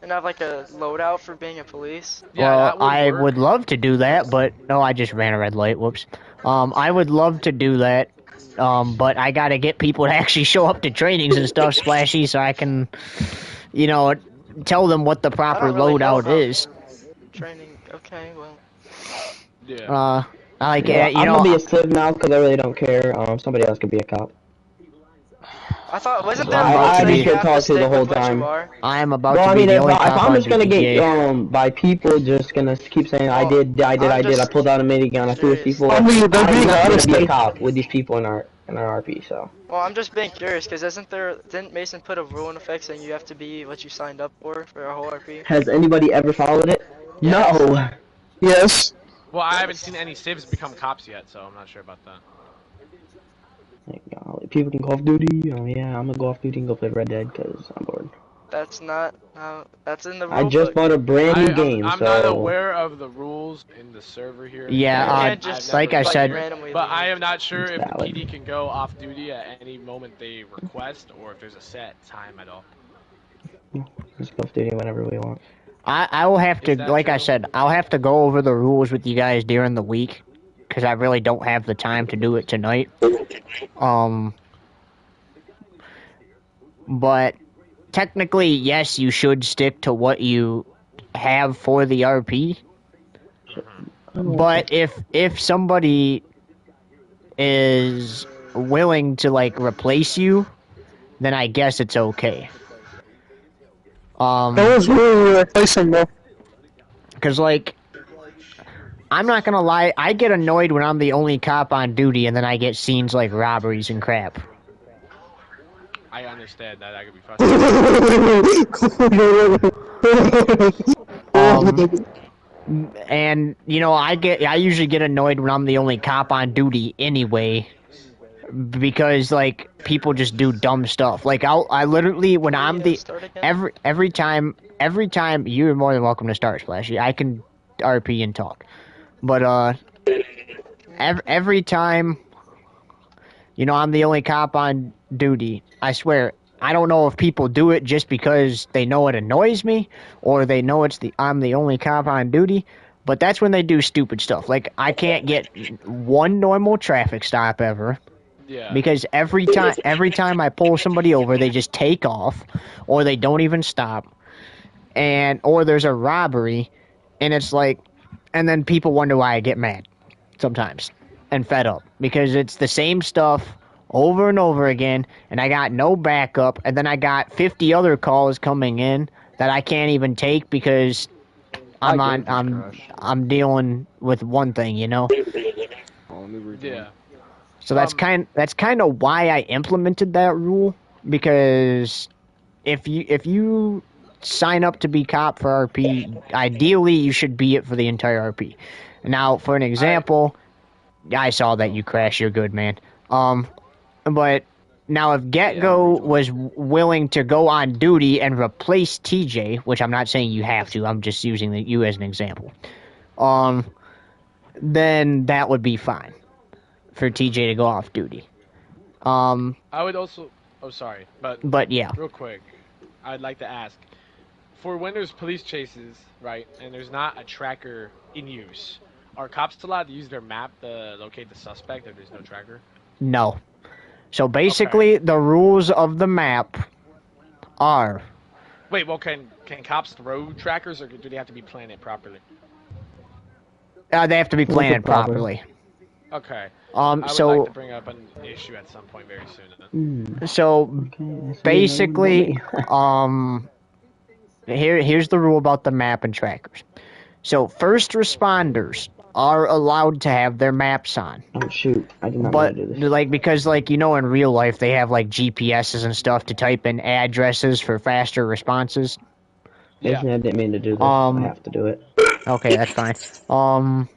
and have like a loadout for being a police. Yeah, Well, that would I work. would love to do that, but no, I just ran a red light. Whoops. I would love to do that, but I gotta get people to actually show up to trainings and stuff, Splashy, so I can, you know, tell them what the I proper don't really know loadout about is. training. Okay, well, Yeah. Uh, like Yeah, you I'm know, gonna be a civ now because I really don't care. Somebody else could be a cop. I thought wasn't there I'm I about rules to I that just be. you get have to talked to the stick whole with what you time. are? I am about Well, to I be mean, the only if cop I'm on just gonna get GTA. by people just gonna keep saying Well, I'm I just pulled out a minigun, I threw at people. I mean, they're I'm being not gonna honest be a though. cop with these people in our RP. So well, I'm just being curious because didn't Mason put a rule in effect saying you have to be what you signed up for a whole RP? has anybody ever followed it? Yes. No. Yes. Well, I haven't seen any civs become cops yet, so I'm not sure about that. Like, people can Call of Duty. Oh yeah, I'm gonna go off duty and go play Red Dead because I'm bored. That's not how. That's in the I rule just book. bought a brand new I'm game, I'm not so aware of the rules in the server here. Yeah, You can't I've just never like I been like said, here, randomly but I leave. am not sure it's if the valid. PD can go off duty at any moment they request, or if there's a set time at all. Just go off duty whenever we want. I will have to, Is that like I true? said, I'll have to go over the rules with you guys during the week because I really don't have the time to do it tonight. But technically, yes, you should stick to what you have for the RP. But if somebody is willing to like replace you, then I guess it's okay. That was really replacing though. Because like I'm not gonna lie, I get annoyed when I'm the only cop on duty, and then I get scenes like robberies and crap. I understand that could be frustrating. And you know, I usually get annoyed when I'm the only cop on duty anyway, because like people just do dumb stuff. Like I literally when Can I'm we the start again? every time you're more than welcome to start, Splashy. I can RP and talk, but every time, you know, I'm the only cop on duty. I swear, I don't know if people do it just because they know it annoys me, or they know I'm the only cop on duty. But that's when they do stupid stuff. Like I can't get one normal traffic stop ever Yeah. because every time I pull somebody over, they just take off, or they don't even stop, or there's a robbery, and it's like, and then people wonder why I get mad sometimes and fed up because it's the same stuff over and over again, and I got no backup, and then I got 50 other calls coming in that I can't even take because I'm dealing with one thing, you know. Oh, let me rejoin. Yeah. So that's kind of why I implemented that rule, because if you sign up to be cop for RP, ideally you should be it for the entire RP. Now, for an example, I saw that you crashed. You're good, man. But now if GetGo was willing to go on duty and replace TJ, which I'm not saying you have to, I'm just using you as an example. Then that would be fine for TJ to go off duty. I would also. Oh, sorry, But yeah. real quick, I'd like to ask, for when there's police chases, right, and there's not a tracker in use, are cops allowed to use their map to locate the suspect if there's no tracker? No. So basically, the rules of the map are. Wait, well, can cops throw trackers, or do they have to be planted properly? They have to be planted properly. Okay. I would So like to bring up an issue at some point very soon. Then. so basically, here's the rule about the map and trackers. So first responders are allowed to have their maps on. Oh shoot! I did not But mean to do this. like because like you know in real life they have like GPSs and stuff to type in addresses for faster responses. Yeah. I didn't mean to do this. I have to do it. Okay, that's fine.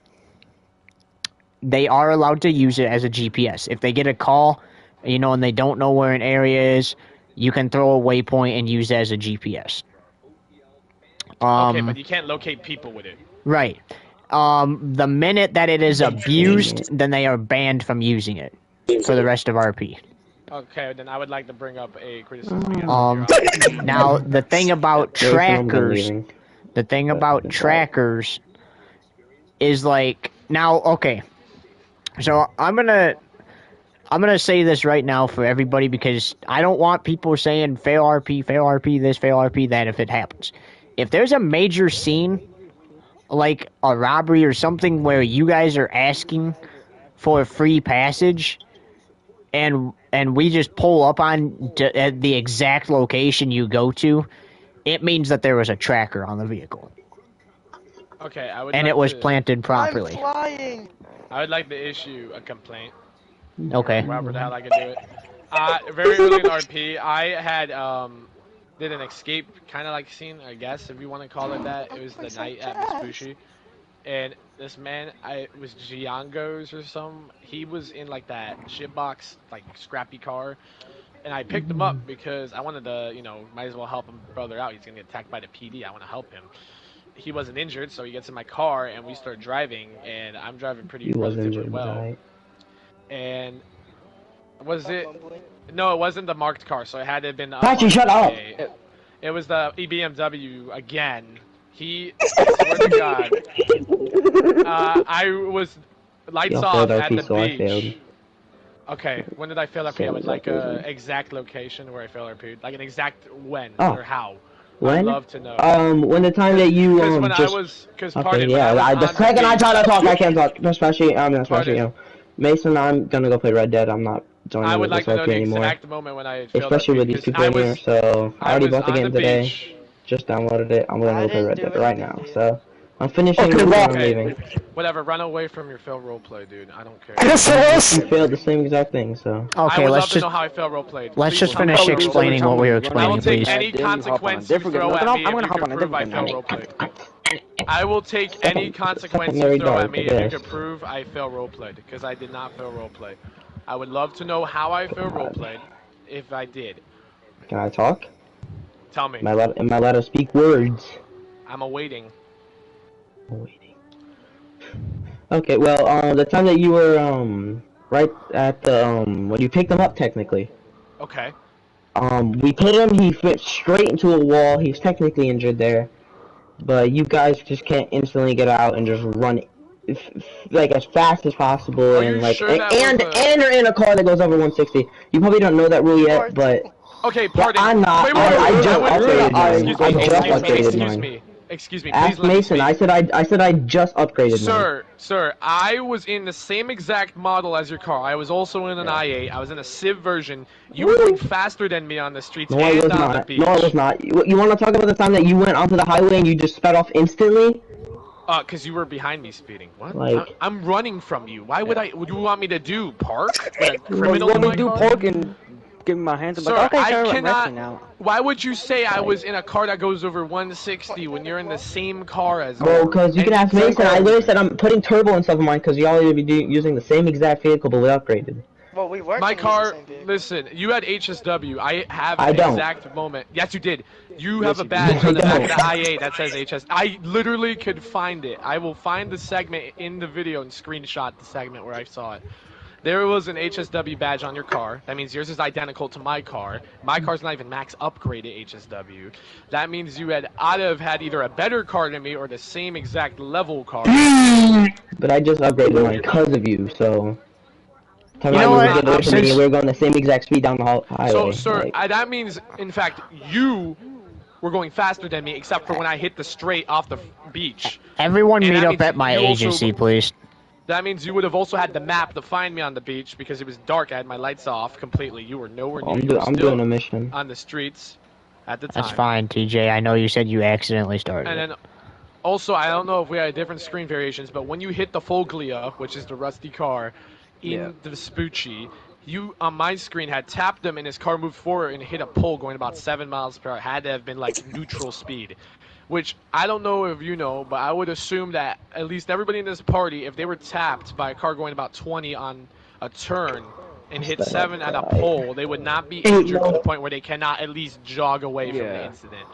They are allowed to use it as a GPS. If they get a call, you know, and they don't know where an area is, you can throw a waypoint and use it as a GPS. Okay, but you can't locate people with it. Right. The minute that it is abused, then they are banned from using it for the rest of RP. Okay, then I would like to bring up a criticism. Now the thing about trackers, is like now. Okay, so I'm gonna say this right now for everybody because I don't want people saying fail RP this, fail RP that if it happens. If there's a major scene, like a robbery or something where you guys are asking for a free passage, and we just pull up on at the exact location you go to, it means that there was a tracker on the vehicle. Okay, and it was planted properly. I'm flying. I would like to issue a complaint. Okay. However the hell I could do it. Very early in RP, I had did an escape kind of like scene, I guess, if you want to call it that. It was the night at Vespucci. And this man, it was Giango's or some. He was in like that shitbox, like scrappy car. And I picked him up because I wanted to, you know, might as well help him brother out. He's going to get attacked by the PD. I want to help him. He wasn't injured, so he gets in my car and we start driving. And I'm driving pretty relatively well. And was it? No, it wasn't the marked car, so it had to have been. Patrick, shut up! It was the BMW again. I swear to God. I was lights off at the beach. Okay, when did I fail RP? I would like a exact location where I fail RP, like an exact when or how. When? I'd love to know. When the time that you Because when just... I was, the second I try to talk, I can't talk. Especially Mason, I'm gonna go play Red Dead. I'm not joining I would this like to know the anymore. exact moment when I failed Especially with these people in here. So I already bought the game today. Just downloaded it. I'm gonna go play Red Dead right now. So I'm finishing it and I'm leaving. Whatever, run away from your fail roleplay, dude. I don't care. You failed the same exact thing, so. Okay, let's just know how I fail roleplayed. Let's just finish explaining what we were explaining, please. I will take any consequence you throw at me if you can prove I fail roleplayed. I will take any consequence you throw at me if you can prove I fail roleplayed, because I did not fail roleplay. I would love to know how I fail roleplayed, if I did. Can I talk? Tell me. Am I allowed to speak words? I'm awaiting. Okay, well, the time that you were, right at the, when you picked him up, technically. Okay. We hit him, he went straight into a wall, he's technically injured there. But you guys just can't instantly get out and just run like as fast as possible and like and you're in a car that goes over 160. You probably don't know that rule yet, but okay, pardon. I'm not. I just upgraded mine. Excuse me, ask Mason. I said I just upgraded mine. Sir, I was in the same exact model as your car. I was also in an i8. I was in a Civ version. You were going faster than me on the streets and on the beach. No, I was not. You want to talk about the time that you went onto the highway and you just sped off instantly? Cause you were behind me speeding. What? Like, I'm running from you. Why would would you want me to do? Park? With a criminal in my car? Park and give me my hands. I'm like, okay, sir, I'm resting now. Why would you say I was in a car that goes over 160 when you're in the same car as me? Well, because you can ask Mason. I literally said I'm putting turbo and stuff in mine because y'all would be using the same exact vehicle but without upgraded. Well, we were. My car. Listen, you had HSW. I have an exact moment. Yes, you did. You have a badge on the back of the IA that says HS. I literally could find it. I will find the segment in the video and screenshot the segment where I saw it. There was an HSW badge on your car. That means yours is identical to my car. My car's not even max upgraded HSW. That means you had had either a better car than me or the same exact level car. But I just upgraded mine because of you, so. You know what? We're going the same exact speed down the highway. So, sir, that means, in fact, you were going faster than me, except for when I hit the straight off the beach. Everyone meet up at my agency, please. That means you would have also had the map to find me on the beach because it was dark. I had my lights off completely. You were nowhere near. You were I'm still doing a mission. on the streets at the time. That's fine, TJ. I know you said you accidentally started And it. then also, I don't know if we had different screen variations, but when you hit the Foglia, which is the rusty car, in the Vespucci, you on my screen had tapped him and his car moved forward and hit a pole going about 7 miles per hour. Had to have been like neutral speed. Which I don't know if you know, but I would assume that at least everybody in this party, if they were tapped by a car going about 20 on a turn and hit 7 at a pole, they would not be injured to the point where they cannot at least jog away from the incident.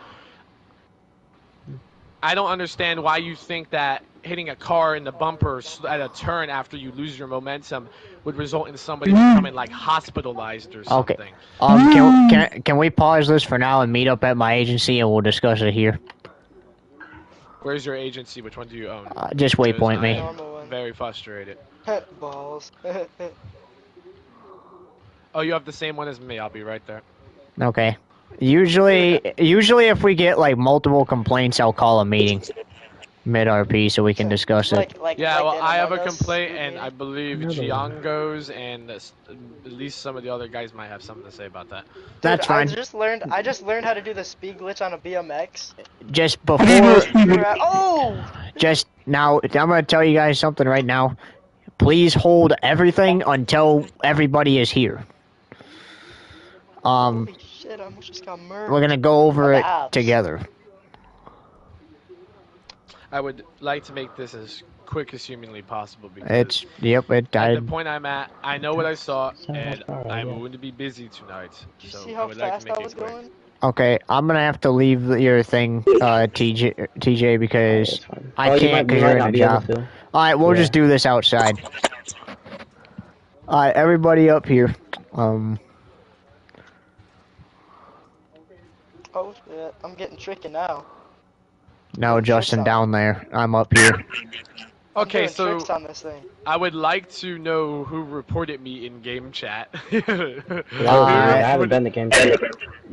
I don't understand why you think that hitting a car in the bumper at a turn after you lose your momentum would result in somebody becoming like hospitalized or something. Okay. Can we pause this for now and meet up at my agency and we'll discuss it here? Where's your agency? Which one do you own? Just waypoint me. Very frustrated. Balls. Oh, you have the same one as me. I'll be right there. Okay. Usually if we get like multiple complaints, I'll call a meeting mid RP so we can discuss it. I have a complaint, and I believe Giango's and at least some of the other guys might have something to say about that. That's fine. I just learned how to do the speed glitch on a BMX. Just now, I'm gonna tell you guys something right now. Please hold everything until everybody is here. Holy shit, I almost just got murdered. We're gonna go over it together. I would like to make this as quick as humanly possible because it died. At the point I'm at, I know what I saw, and I'm going to be busy tonight. Did you see how fast I was going? Okay, I'm gonna have to leave your thing, TJ, because I can't because you're in a job. Alright, we'll just do this outside. Alright, everybody up here. Oh shit, I'm getting tricky now. No, Justin, down there. I'm up here. Okay, so on this thing. I would like to know who reported me in game chat. I haven't been to game chat.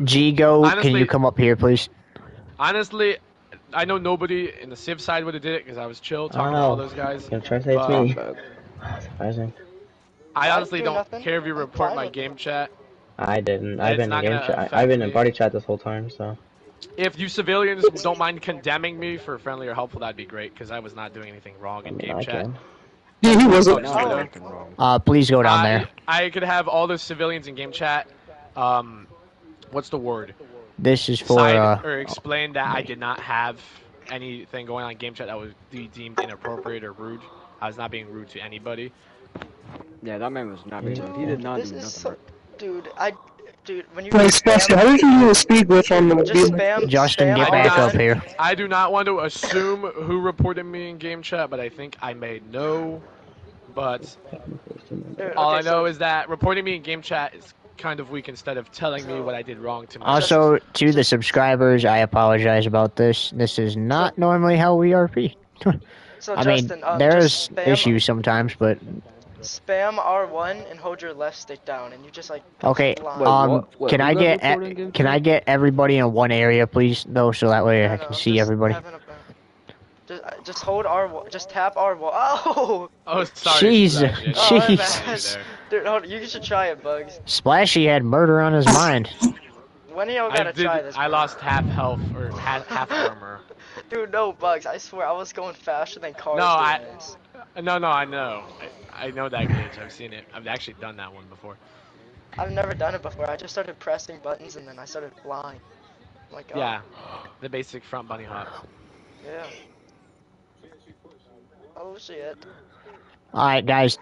Gigo, can you come up here, please? Honestly, I know nobody in the Civ side would have did it because I was chill talking to all those guys. You're trying to say it's me. Surprising. I honestly don't care if you report my game chat. I didn't. I've been in game chat. I've been in party chat this whole time, so. If you civilians don't mind condemning me for friendly or helpful, that'd be great, because I was not doing anything wrong in game chat. Yeah, he wasn't. Please go down there. I could have all the civilians in game chat, what's the word? This is for, or explain that I did not have anything going on in game chat that would be deemed inappropriate or rude. I was not being rude to anybody. Yeah, that man was not being rude. He did not do nothing. Dude, when you Wait, Sebastian, how did you do a speed glitch on the Justin, get back up here. I do not want to assume who reported me in game chat, but I think I may know. But all I know is that reporting me in game chat is kind of weak instead of telling me what I did wrong to myself. Also, to the subscribers, I apologize about this. This is not normally how we RP. So I Justin, mean, there's issues sometimes, but... Spam R1 and hold your left stick down, and you just like. Okay. Can I get everybody in one area, please, though, so that way I can see everybody. Just hold R1. Just tap R1. Oh. Oh, sorry. Jeez. Dude, hold on. You should try it, Bugs. Splashy had murder on his mind. When y'all gotta try this? I lost half health or half armor. Dude, no, Bugs. I swear, I was going faster than cars. No, I know. I know that glitch. I've seen it. I've actually done that one before. I've never done it before. I just started pressing buttons and then I started flying. Like, oh. Yeah, the basic front bunny hop. Yeah. Oh shit. Alright, guys.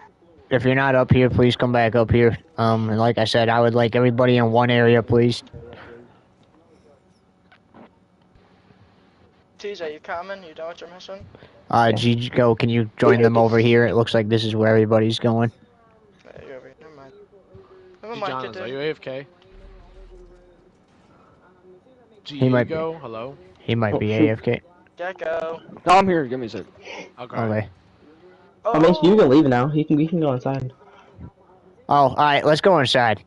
If you're not up here, please come back up here. And like I said, I would like everybody in one area, please. TJ, you coming? You done with your mission? Go. Can you join them over here? It looks like this is where everybody's going. You're over here. Never mind. John, are you AFK? He might be. Hello? He might be AFK. Gecko. No, I'm here. Give me a sec. Okay. I mean, you can leave now. You can go inside. Oh, alright, let's go inside.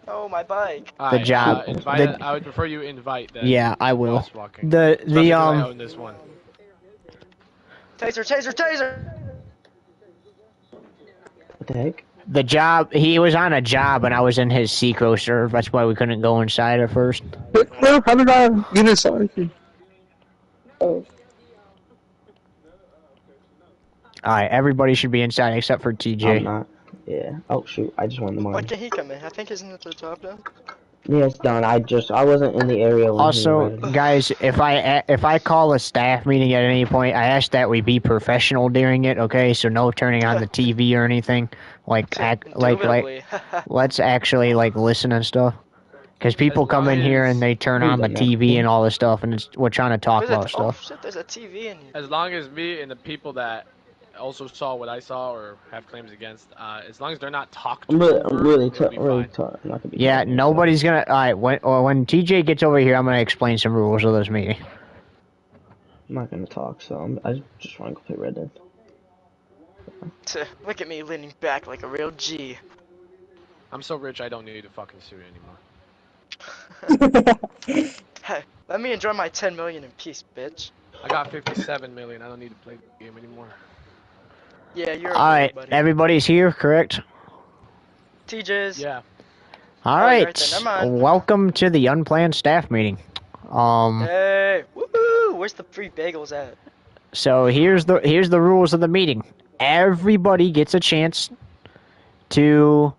Oh, my bike. The job. I would prefer you invite that. Yeah, I will. I own this one. Taser. What the heck? The job, he was on a job and I was in his Secro serve. That's why we couldn't go inside at first. Well, how did I get inside here? Oh. Alright, everybody should be inside except for I'm TJ. not. Yeah. Oh shoot! I just won the Why money. can't he come in? I think isn't it the top now? Yeah, it's done. I wasn't in the area when he Also, invited me. guys, if I call a staff meeting at any point, I ask that we be professional during it, okay? So no turning on the TV or anything. Indubitably. Let's actually like listen and stuff. Because people As come long in here as- and they turn We've on the done that TV before. and all this stuff, and we're trying to talk What is it? about Oh stuff. shit, there's a TV in here. As long as me and the people that also saw what I saw or have claims against, as long as they're not talked I'm over, really it'll be fine. I'm not gonna be Yeah, talking, nobody's gonna. Alright, when TJ gets over here, I'm gonna explain some rules of this meeting. I'm not gonna talk, so I just want to go play Red Dead. Look at me leaning back like a real G. I'm so rich I don't need a fucking suit anymore. Hey, let me enjoy my 10 million in peace, bitch. I got 57 million. I don't need to play the game anymore. Yeah, you're a Alright, bully, buddy. everybody's here, correct? TJ's. Yeah. Alright, right then, never mind. welcome to the unplanned staff meeting. Hey, woohoo! Where's the free bagels at? So here's the rules of the meeting. Everybody gets a chance to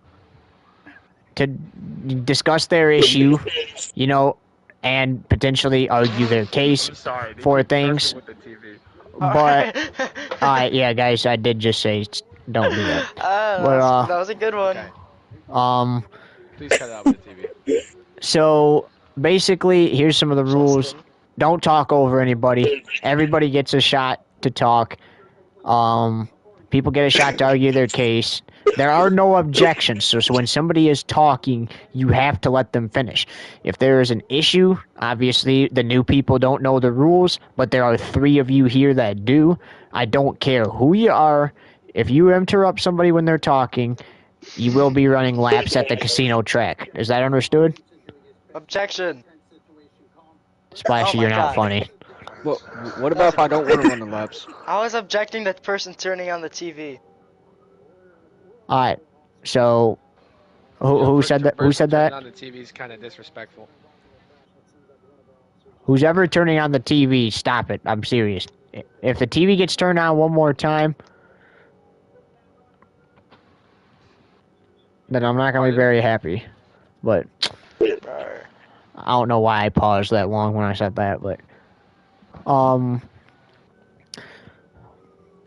discuss their issue, you know, and potentially argue their case I'm sorry. for things. With the TV. But yeah, guys, I did just say don't do that. But, that was a good one. Okay. Please cut it out with the TV. So basically, here's some of the rules. Justin. Don't talk over anybody. Everybody gets a shot to talk. People get a shot to argue their case. There are no objections, so when somebody is talking, you have to let them finish. If there is an issue, obviously the new people don't know the rules, but there are 3 of you here that do. I don't care who you are. If you interrupt somebody when they're talking, you will be running laps at the casino track. Is that understood? Objection. Splashy, Oh my you're not God. funny. Well, what about if I don't want to run the laps? I was objecting that person turning on the TV. Alright, so who said that? Who said that? On the TV is kind of disrespectful. Who's ever turning on the TV, stop it. I'm serious. If the TV gets turned on one more time, then I'm not gonna be very happy. But I don't know why I paused that long when I said that, but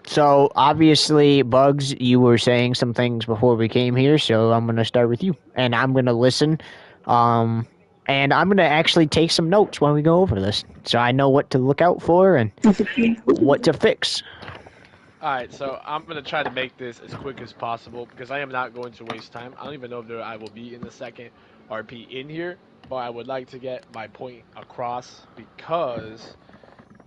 so obviously, Bugs, you were saying some things before we came here, so I'm gonna start with you, and I'm gonna listen, and I'm gonna actually take some notes when we go over this, so I know what to look out for and what to fix. Alright, so I'm going to try to make this as quick as possible because I am not going to waste time. I don't even know if I will be in the second RP in here, but I would like to get my point across because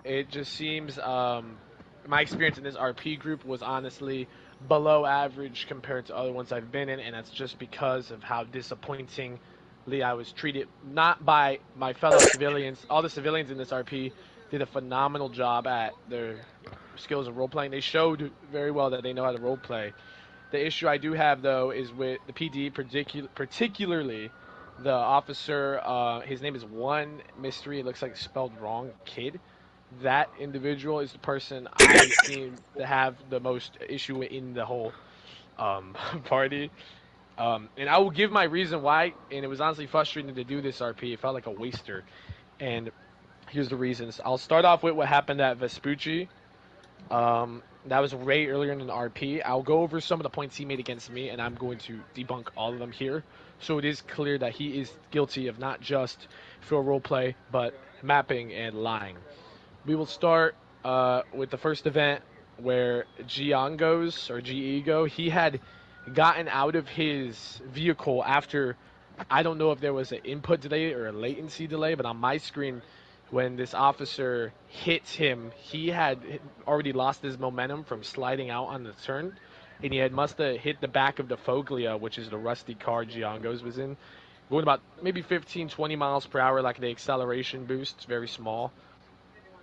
it just seems my experience in this RP group was honestly below average compared to other ones I've been in, and that's just because of how disappointingly I was treated, not by my fellow civilians. All the civilians in this RP did a phenomenal job at their skills of role-playing. They showed very well that they know how to role-play. The issue I do have, though, is with the PD, particularly the officer. His name is One Mystery. It looks like spelled wrong. Kid. That individual is the person I seem to have the most issue in the whole party. And I will give my reason why, and it was honestly frustrating to do this RP. It felt like a waster. And here's the reasons. I'll start off with what happened at Vespucci. That was way earlier in an RP. I'll go over some of the points he made against me, and I'm going to debunk all of them here. So it is clear that he is guilty of not just field roleplay, but mapping and lying. We will start with the first event where Giego, he had gotten out of his vehicle after, I don't know if there was an input delay or a latency delay, but on my screen, when this officer hits him, he had already lost his momentum from sliding out on the turn, and he must have hit the back of the Foglia, which is the rusty car Giango's was in, going about maybe 15, 20 miles per hour, like the acceleration boost. It's very small.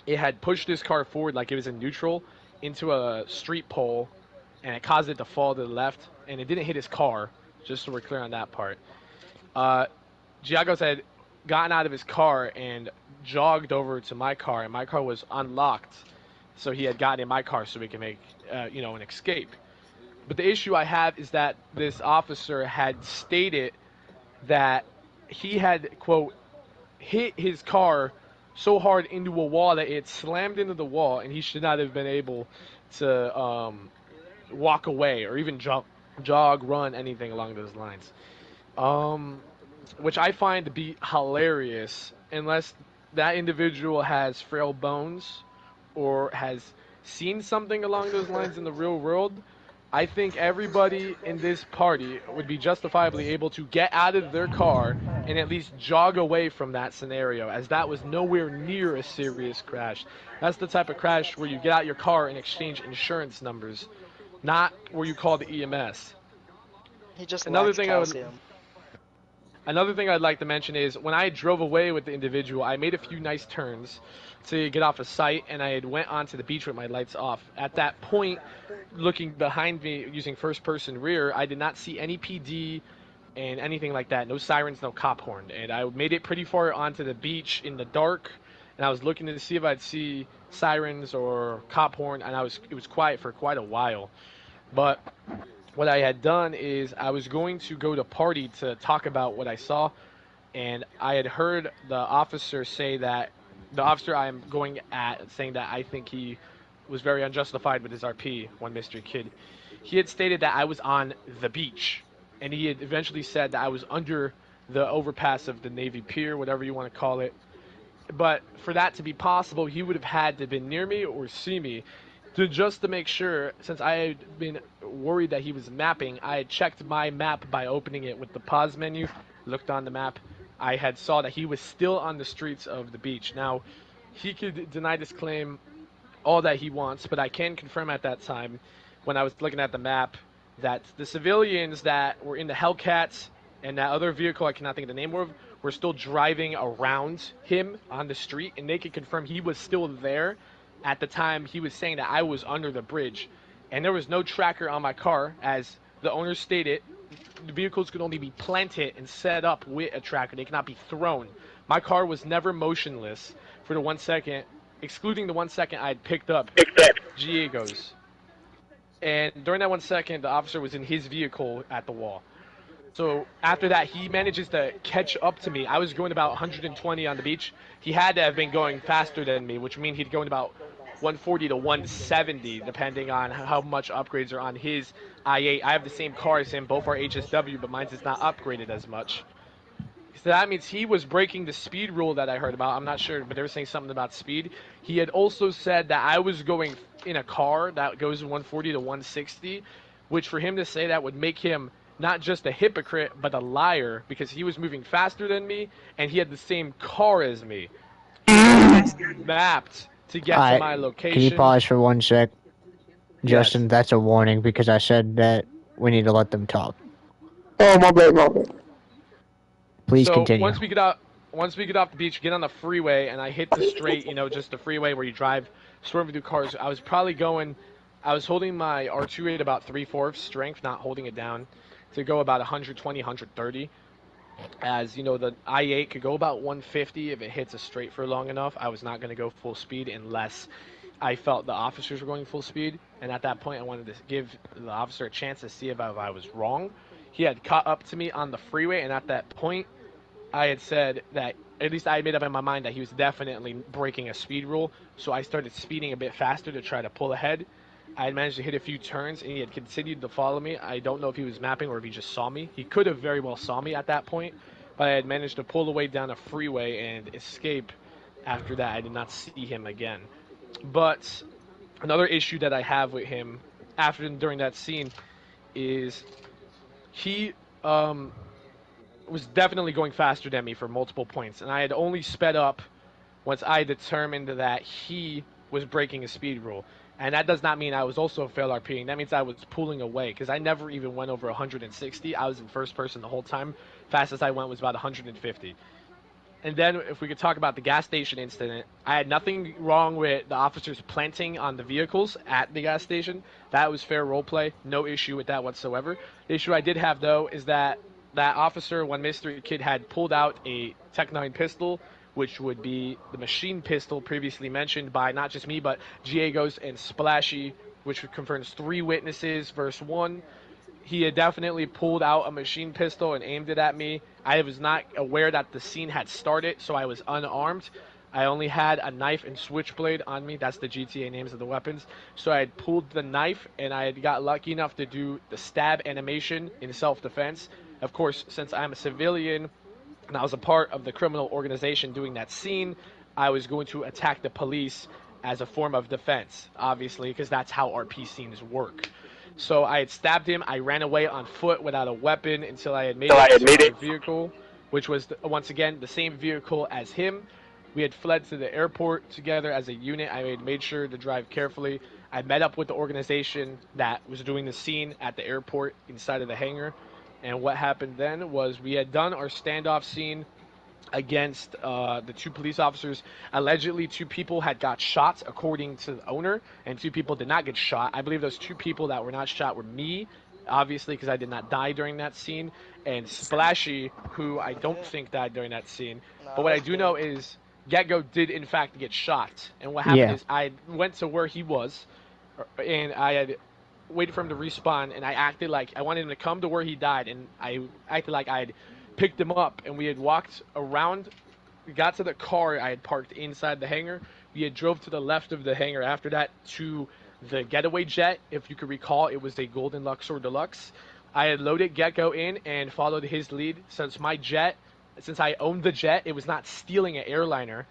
It had pushed this car forward like it was in neutral into a street pole, and it caused it to fall to the left, and it didn't hit his car, just so we're clear on that part. Giagos had gotten out of his car and jogged over to my car, and my car was unlocked, so he had gotten in my car so we could make, an escape. But the issue I have is that this officer had stated that he had, quote, hit his car so hard into a wall that it slammed into the wall, and he should not have been able to walk away or even jog, run, anything along those lines. Which I find to be hilarious, unless that individual has frail bones or has seen something along those lines in the real world. I think everybody in this party would be justifiably able to get out of their car and at least jog away from that scenario, as that was nowhere near a serious crash. That's the type of crash where you get out your car and exchange insurance numbers, not where you call the EMS. He just Another lacks thing calcium. Another thing I'd like to mention is when I drove away with the individual, I made a few nice turns to get off a site, and I had went onto the beach with my lights off. At that point, looking behind me using first-person rear, I did not see any PD and anything like that. No sirens, no cop horn. And I made it pretty far onto the beach in the dark, and I was looking to see if I'd see sirens or cop horn, and it was quiet for quite a while. But what I had done is I was going to go to party to talk about what I saw, and I had heard the officer say that the officer I am going at saying that I think he was very unjustified with his RP, one Mr. Kid. He had stated that I was on the beach, and he had eventually said that I was under the overpass of the Navy Pier, whatever you want to call it. But for that to be possible, he would have had to have been near me or see me. Just to make sure, since I had been worried that he was mapping, I had checked my map by opening it with the pause menu, looked on the map. I had saw that he was still on the streets of the beach. Now, he could deny this claim all that he wants, but I can confirm at that time, when I was looking at the map, that the civilians that were in the Hellcats and that other vehicle I cannot think of the name of were still driving around him on the street, and they could confirm he was still there at the time he was saying that I was under the bridge. And there was no tracker on my car, as the owner stated. The vehicles could only be planted and set up with a tracker. They cannot be thrown. My car was never motionless for the 1 second, excluding the 1 second I had picked up Giegos. And during that 1 second, the officer was in his vehicle at the wall. So after that, he manages to catch up to me. I was going about 120 on the beach. He had to have been going faster than me, which means he'd going about 140 to 170, depending on how much upgrades are on his i8. I have the same car as him. Both are HSW, but mine's is not upgraded as much. So that means he was breaking the speed rule that I heard about. I'm not sure, but they were saying something about speed. He had also said that I was going in a car that goes 140 to 160, which for him to say that would make him not just a hypocrite, but a liar, because he was moving faster than me, and he had the same car as me. Mapped to get to my location. Can you pause for 1 sec? Justin, Yes. that's a warning, because I said that we need to let them talk. Oh, my bad. Please So continue. once we get off the beach, get on the freeway, and I hit the straight, just the freeway where you drive, swerving through cars. I was holding my R2 at about 3/4 strength, not holding it down, to go about 120, 130. As the i8 could go about 150 if it hits a straight for long enough. I was not going to go full speed unless I felt the officers were going full speed, and at that point I wanted to give the officer a chance to see if I was wrong. He had caught up to me on the freeway, and at that point I had said that, at least I had made up in my mind that he was definitely breaking a speed rule, so I started speeding a bit faster to try to pull ahead. I had managed to hit a few turns, and he had continued to follow me. I don't know if he was mapping or if he just saw me. He could have very well saw me at that point, but I had managed to pull away down a freeway and escape. After that, I did not see him again. But another issue that I have with him during that scene is he was definitely going faster than me for multiple points, and I had only sped up once I determined that he was breaking a speed rule. And that does not mean I was also fail RPing. That means I was pulling away, because I never even went over 160. I was in first person the whole time. Fastest I went was about 150. And then if we could talk about the gas station incident, I had nothing wrong with the officers planting on the vehicles at the gas station. That was fair role play. No issue with that whatsoever. The issue I did have, though, is that that officer, one mystery kid, had pulled out a Tech 9 pistol, which would be the machine pistol previously mentioned by not just me, but Giegos and Splashy, which confirms 3 witnesses versus 1. He had definitely pulled out a machine pistol and aimed it at me. I was not aware that the scene had started, so I was unarmed. I only had a knife and switchblade on me. That's the GTA names of the weapons. So I had pulled the knife, and I had got lucky enough to do the stab animation in self-defense. Of course, since I'm a civilian and I was a part of the criminal organization doing that scene, I was going to attack the police as a form of defense, obviously, because that's how RP scenes work. So I had stabbed him. I ran away on foot without a weapon until I had made it to my vehicle, which was, once again, the same vehicle as him. We had fled to the airport together as a unit. I had made sure to drive carefully. I met up with the organization that was doing the scene at the airport inside of the hangar. And what happened then was we had done our standoff scene against the 2 police officers. Allegedly, 2 people had got shot, according to the owner, and 2 people did not get shot. I believe those 2 people that were not shot were me, obviously, because I did not die during that scene, and Splashy, who I don't think died during that scene. But what I do know is Getgo did, in fact, get shot. And what happened is I went to where he was, and I had waited for him to respawn, and I acted like I wanted him to come to where he died, and I acted like I had picked him up, and we had walked around. We got to the car I had parked inside the hangar. We had drove to the left of the hangar after that to the getaway jet. If you could recall, it was a Golden Luxor Deluxe. I had loaded Gecko in and followed his lead. Since I owned the jet, it was not stealing an airliner.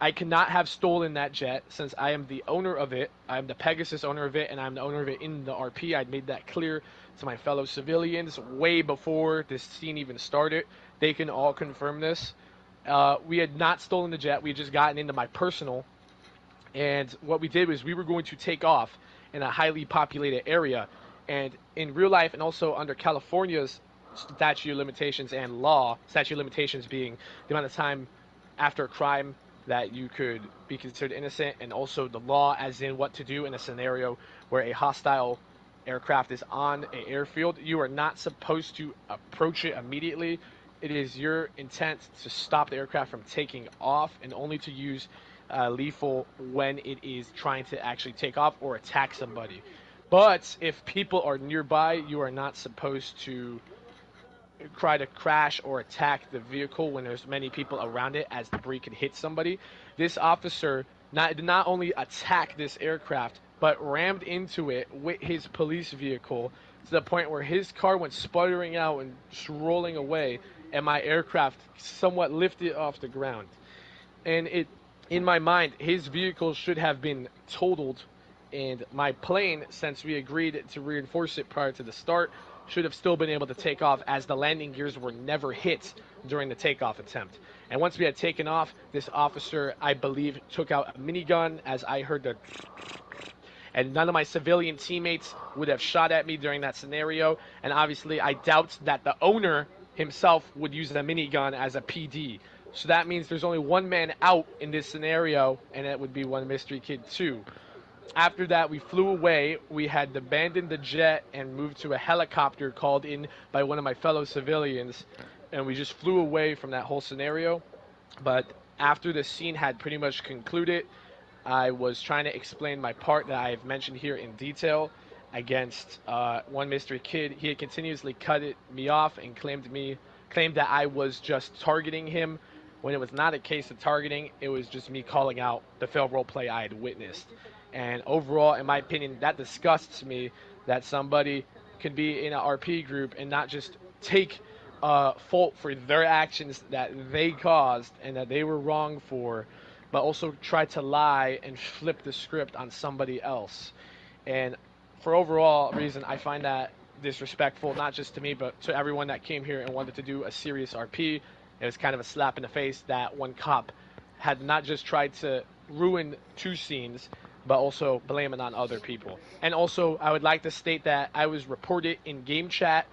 I cannot have stolen that jet since I am the owner of it. I'm the Pegasus owner of it, and I'm the owner of it in the RP. I'd made that clear to my fellow civilians way before this scene even started. They can all confirm this. We had not stolen the jet. We had just gotten into my personal. And what we did was we were going to take off in a highly populated area. And in real life, and also under California's statute of limitations and law, statute of limitations being the amount of time after a crime that you could be considered innocent, and also the law as in what to do in a scenario where a hostile aircraft is on an airfield. You are not supposed to approach it immediately. It is your intent to stop the aircraft from taking off, and only to use lethal when it is trying to actually take off or attack somebody. But if people are nearby, you are not supposed to try to crash or attack the vehicle when there's many people around it, as debris could hit somebody. This officer did not only attack this aircraft, but rammed into it with his police vehicle to the point where his car went sputtering out and just rolling away, and my aircraft somewhat lifted off the ground. And in my mind, his vehicle should have been totaled, and my plane, since we agreed to reinforce it prior to the start, should have still been able to take off, as the landing gears were never hit during the takeoff attempt. And once we had taken off, this officer, I believe, took out a minigun, as I heard the... And none of my civilian teammates would have shot at me during that scenario. And obviously, I doubt that the owner himself would use the minigun as a PD. So that means there's only one man out in this scenario, and it would be one mystery kid too. After that, we flew away. We had abandoned the jet and moved to a helicopter called in by one of my fellow civilians, and we just flew away from that whole scenario. But after the scene had pretty much concluded, I was trying to explain my part that I've mentioned here in detail against one mystery kid. He had continuously cut me off and claimed that I was just targeting him, when it was not a case of targeting. It was just me calling out the failed role play I had witnessed. And overall, in my opinion, that disgusts me, that somebody can be in an RP group and not just take fault for their actions that they caused and that they were wrong for, but also try to lie and flip the script on somebody else. And for overall reason, I find that disrespectful, not just to me, but to everyone that came here and wanted to do a serious RP. It was kind of a slap in the face that one cop had not just tried to ruin 2 scenes, but also blame it on other people. And also, I would like to state that I was reported in game chat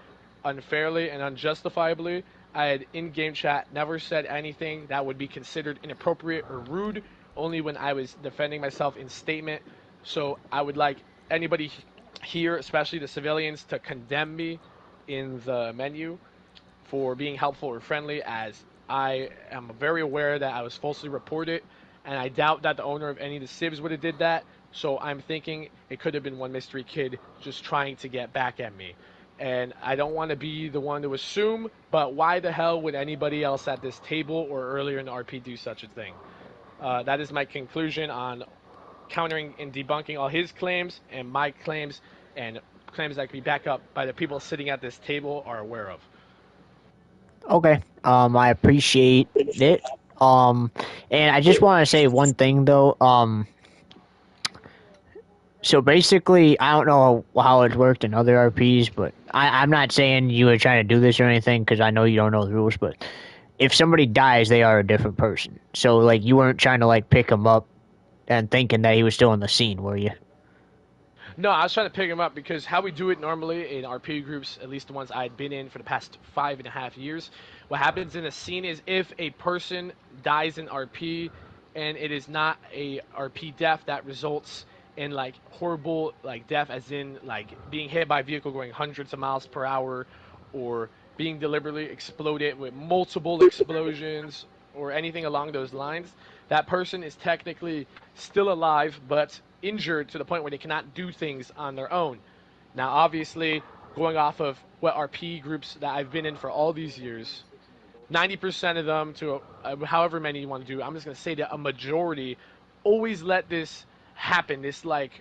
unfairly and unjustifiably. I had in-game chat never said anything that would be considered inappropriate or rude, only when I was defending myself in statement. So I would like anybody here, especially the civilians, to condemn me in the menu for being helpful or friendly, as I am very aware that I was falsely reported, and I doubt that the owner of any of the civs would have did that. So I'm thinking it could have been one mystery kid just trying to get back at me. And I don't want to be the one to assume, but why the hell would anybody else at this table or earlier in the RP do such a thing? That is my conclusion on countering and debunking all his claims and my claims, and claims that can be backed up by the people sitting at this table are aware of. Okay. I appreciate it. And I just want to say one thing though. So basically, I don't know how it worked in other RPs, but I'm not saying you were trying to do this or anything because I know you don't know the rules. But if somebody dies, they are a different person. So like, you weren't trying to like pick him up and thinking that he was still in the scene, were you? No, I was trying to pick him up because how we do it normally in RP groups, at least the ones I'd been in for the past 5.5 years, what happens in a scene is if a person dies in RP and it is not a RP death that results in like horrible like death, as in like being hit by a vehicle going hundreds of miles per hour, or being deliberately exploded with multiple explosions or anything along those lines, that person is technically still alive but injured to the point where they cannot do things on their own. Now, obviously, going off of what RP groups that I've been in for all these years, 90% of them to however many you want to do, I'm just going to say that a majority always let this happen, this like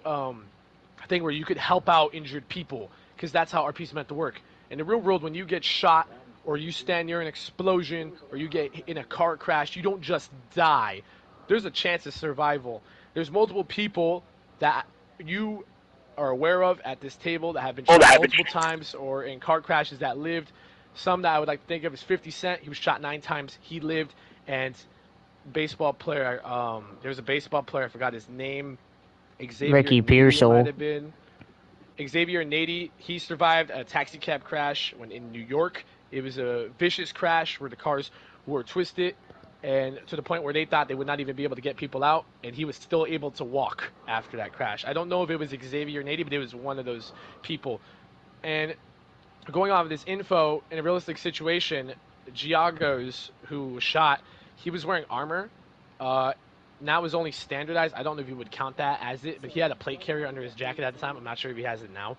thing where you could help out injured people, because that's how RP is meant to work. In the real world, when you get shot or you stand near an explosion or you get in a car crash, you don't just die. There's a chance of survival. There's multiple people that you are aware of at this table that have been shot multiple times, or in car crashes that lived. Some that I would like to think of is 50 Cent. He was shot 9 times. He lived. And baseball player, there's a baseball player, I forgot his name. Xavier Ricky Nady, it might Pearsall. have been. Xavier Nady, he survived a taxi cab crash when in New York. It was a vicious crash where the cars were twisted, and to the point where they thought they would not even be able to get people out, and he was still able to walk after that crash. I don't know if it was Xavier Nady, but it was one of those people. And going off of this info, in a realistic situation, Giagos, who was shot, he was wearing armor. Now it was only standardized. I don't know if you would count that as it, but he had a plate carrier under his jacket at the time. I'm not sure if he has it now.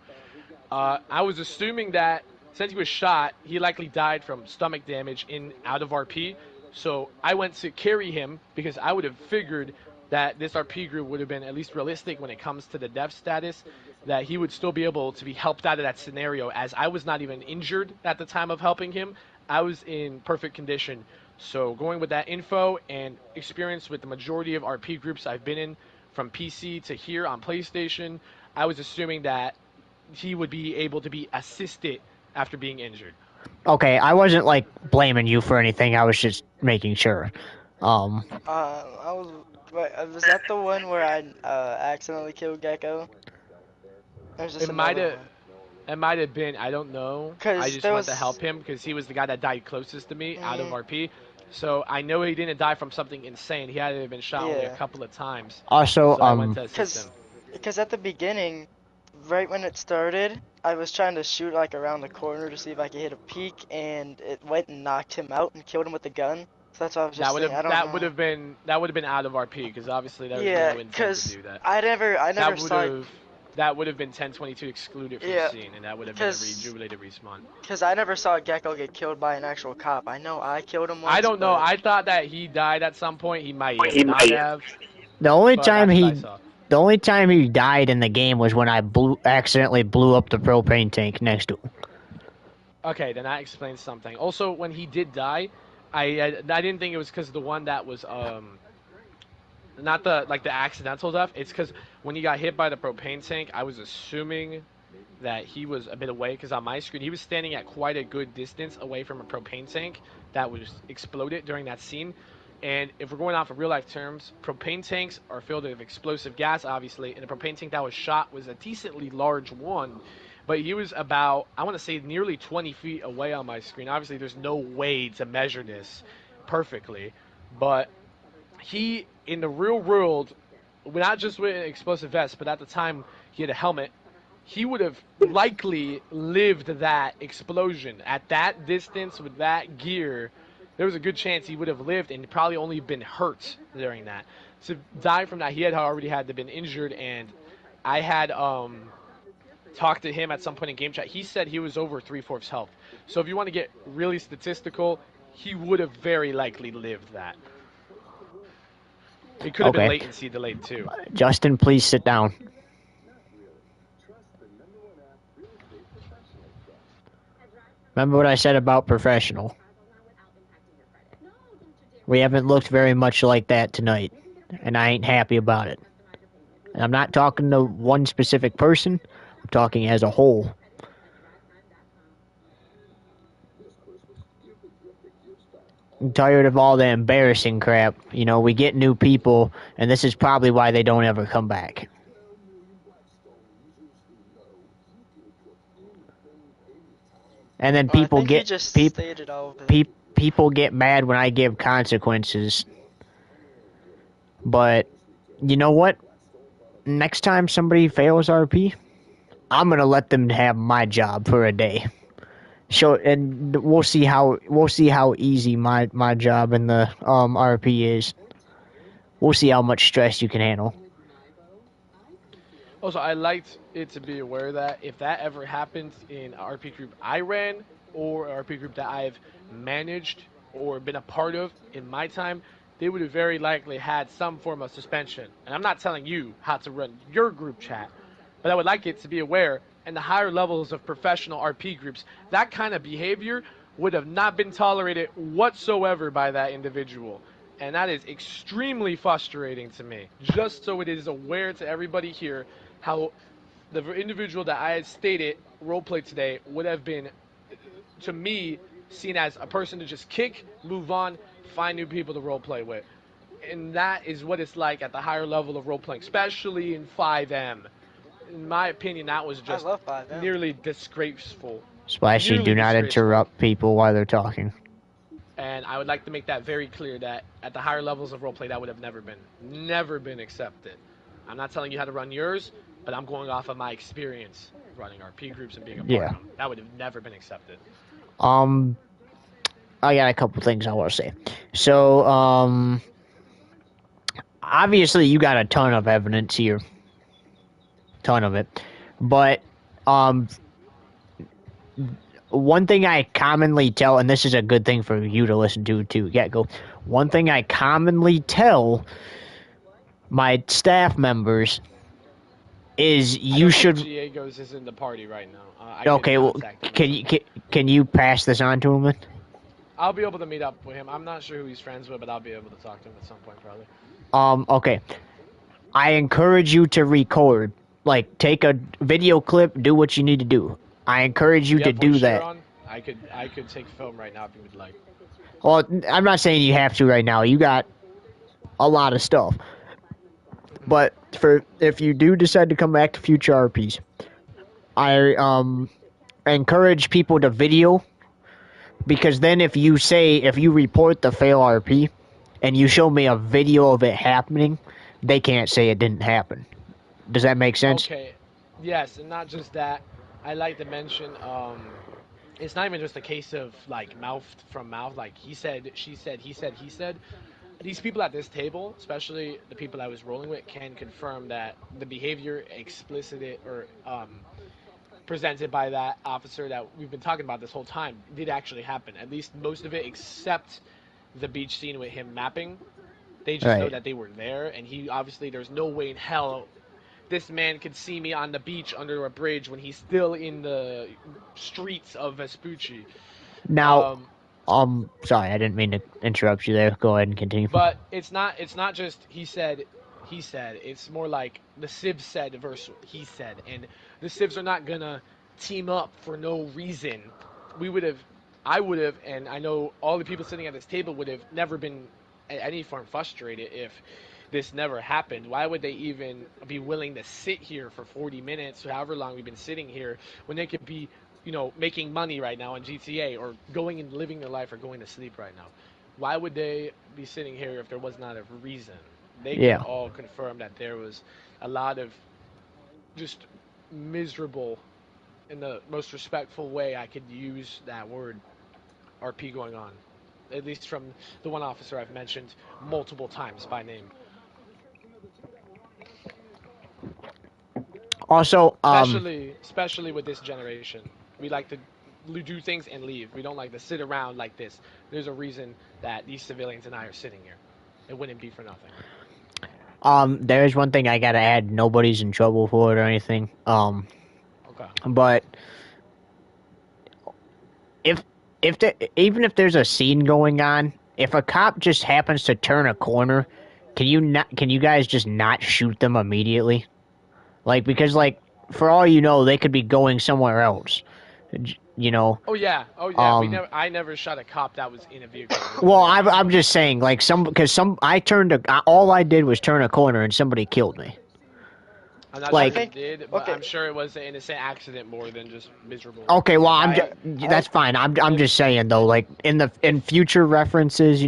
I was assuming that since he was shot, he likely died from stomach damage out of RP. So I went to carry him because I would have figured that this RP group would have been at least realistic when it comes to the death status, that he would still be able to be helped out of that scenario, as I was not even injured at the time of helping him. I was in perfect condition. So going with that info and experience with the majority of RP groups I've been in, from PC to here on PlayStation, I was assuming that he would be able to be assisted after being injured. Okay, I wasn't like blaming you for anything. I was just making sure. I was. Wait, was that the one where I accidentally killed Gecko? There's just It might another have. one. It might have been. I don't know. I Cause just there went to was. help him because he was the guy that died closest to me out of Mm, RP. So I know he didn't die from something insane. He had been shot only a yeah. couple of times. Also, So I went to assist him. Cause at the beginning, right when it started, I was trying to shoot like around the corner to see if I could hit a peak, and it went and knocked him out and killed him with the gun. So that's why I was just saying. I don't know. That would have been out of RP, because obviously there was Yeah, no intent to cause do that. I never That would saw. have that would have been 1022 excluded from Yeah, scene, and that would have been a cause rejuvenated respawn. cause I never saw Gecko get killed by an actual cop. I know I killed him once. I don't know. But I thought that he died at some point. He might not have, the only but time that's what I he saw. the only time he died in the game was when I accidentally blew up the propane tank next to him. Okay, then that explains something. Also, when he did die, I didn't think it was because the one that was not the accidental death. It's because when he got hit by the propane tank, I was assuming that he was a bit away, because on my screen he was standing at quite a good distance away from a propane tank that was exploded during that scene. And if we're going off of real life terms, propane tanks are filled with explosive gas, obviously, and the propane tank that was shot was a decently large one. but he was about, I want to say, nearly 20 feet away on my screen. Obviously, there's no way to measure this perfectly, but he, in the real world, not just with an explosive vest, but at the time he had a helmet, he would have likely lived that explosion. At that distance with that gear, there was a good chance he would have lived and probably only been hurt during that. To die from that, he had already had to been injured, and I had talked to him at some point in game chat. He said he was over 3/4 health. So if you want to get really statistical, he would have very likely lived that. It could have been latency delayed too. Justin, please sit down. Remember what I said about professional. We haven't looked very much like that tonight, and I ain't happy about it. And I'm not talking to one specific person, I'm talking as a whole. I'm tired of all the embarrassing crap. You know, we get new people, and this is probably why they don't ever come back. And then people people get mad when I give consequences. But you know what? Next time somebody fails RP, I'm gonna let them have my job for a day. And we'll see how easy my job in the RP is. We'll see how much stress you can handle. Also, I liked it to be aware that if that ever happens in an RP group I ran or an RP group that I've managed or been a part of in my time, they would have very likely had some form of suspension. And I'm not telling you how to run your group chat, but I would like it to be aware in the higher levels of professional RP groups, that kind of behavior would have not been tolerated whatsoever by that individual. And that is extremely frustrating to me. Just so it is aware to everybody here how the individual that I had stated roleplay today would have been, to me, seen as a person to just kick, move on, find new people to roleplay with. And that is what it's like at the higher level of roleplaying, especially in 5M. In my opinion, that was just nearly disgraceful. Splashy, do not interrupt people while they're talking. And I would like to make that very clear that at the higher levels of roleplay, that would have never been accepted. I'm not telling you how to run yours, but I'm going off of my experience running RP groups and being a part of them. That would have never been accepted. I got a couple things I want to say. So, obviously you got a ton of evidence here. Ton of it. But, one thing I commonly tell, and this is a good thing for you to listen to too, Get-Go. One thing I commonly tell my staff members is you should. Diego's is in the party right now. Okay, well, can you pass this on to him then? I'll be able to meet up with him. I'm not sure who he's friends with, but I'll be able to talk to him at some point probably. Okay. I encourage you to record. Like, take a video clip, do what you need to do. I encourage you to do that. I could take film right now if you would like. Well, I'm not saying you have to right now. You got a lot of stuff. But if you do decide to come back to future RPs, I encourage people to video, because then if you report the fail RP and you show me a video of it happening, they can't say it didn't happen. Does that make sense? Okay. Yes, and not just that. I like to mention, it's not even just a case of like mouth from mouth, like he said, she said, he said, he said. These people at this table, especially the people I was rolling with, can confirm that the behavior explicited or presented by that officer that we've been talking about this whole time did actually happen. At least most of it, except the beach scene with him mapping. They just know that they were there, and he obviously, there's no way in hell this man could see me on the beach under a bridge when he's still in the streets of Vespucci. Now, sorry, I didn't mean to interrupt you there. Go ahead and continue. But it's not just he said. It's more like the Civ said versus he said, and the Civs are not gonna team up for no reason. I would have, and I know all the people sitting at this table would have never been any form frustrated if this never happened. Why would they even be willing to sit here for 40 minutes, however long we've been sitting here, when they could be, making money right now on GTA or going and living their life or going to sleep right now? Why would they be sitting here if there was not a reason? They could Yeah. all confirm that there was a lot of just miserable, in the most respectful way I could use that word, RP going on. At least from the one officer I've mentioned multiple times by name. Also, Especially with this generation, we like to do things and leave. We don't like to sit around like this. There's a reason that these civilians and I are sitting here. It wouldn't be for nothing. there is one thing I gotta add. Nobody's in trouble for it or anything. Okay. But if even if there's a scene going on, if a cop just happens to turn a corner, can you guys just not shoot them immediately? Like, because like for all you know, they could be going somewhere else. You know. Oh yeah. Um. I never shot a cop that was in a vehicle. Well, I'm just saying, like all I did was turn a corner and somebody killed me. I'm not Like, sure who did, but okay. I'm sure it was an innocent accident more than just miserable. Okay, well, that's fine. I'm just saying though, like in future references,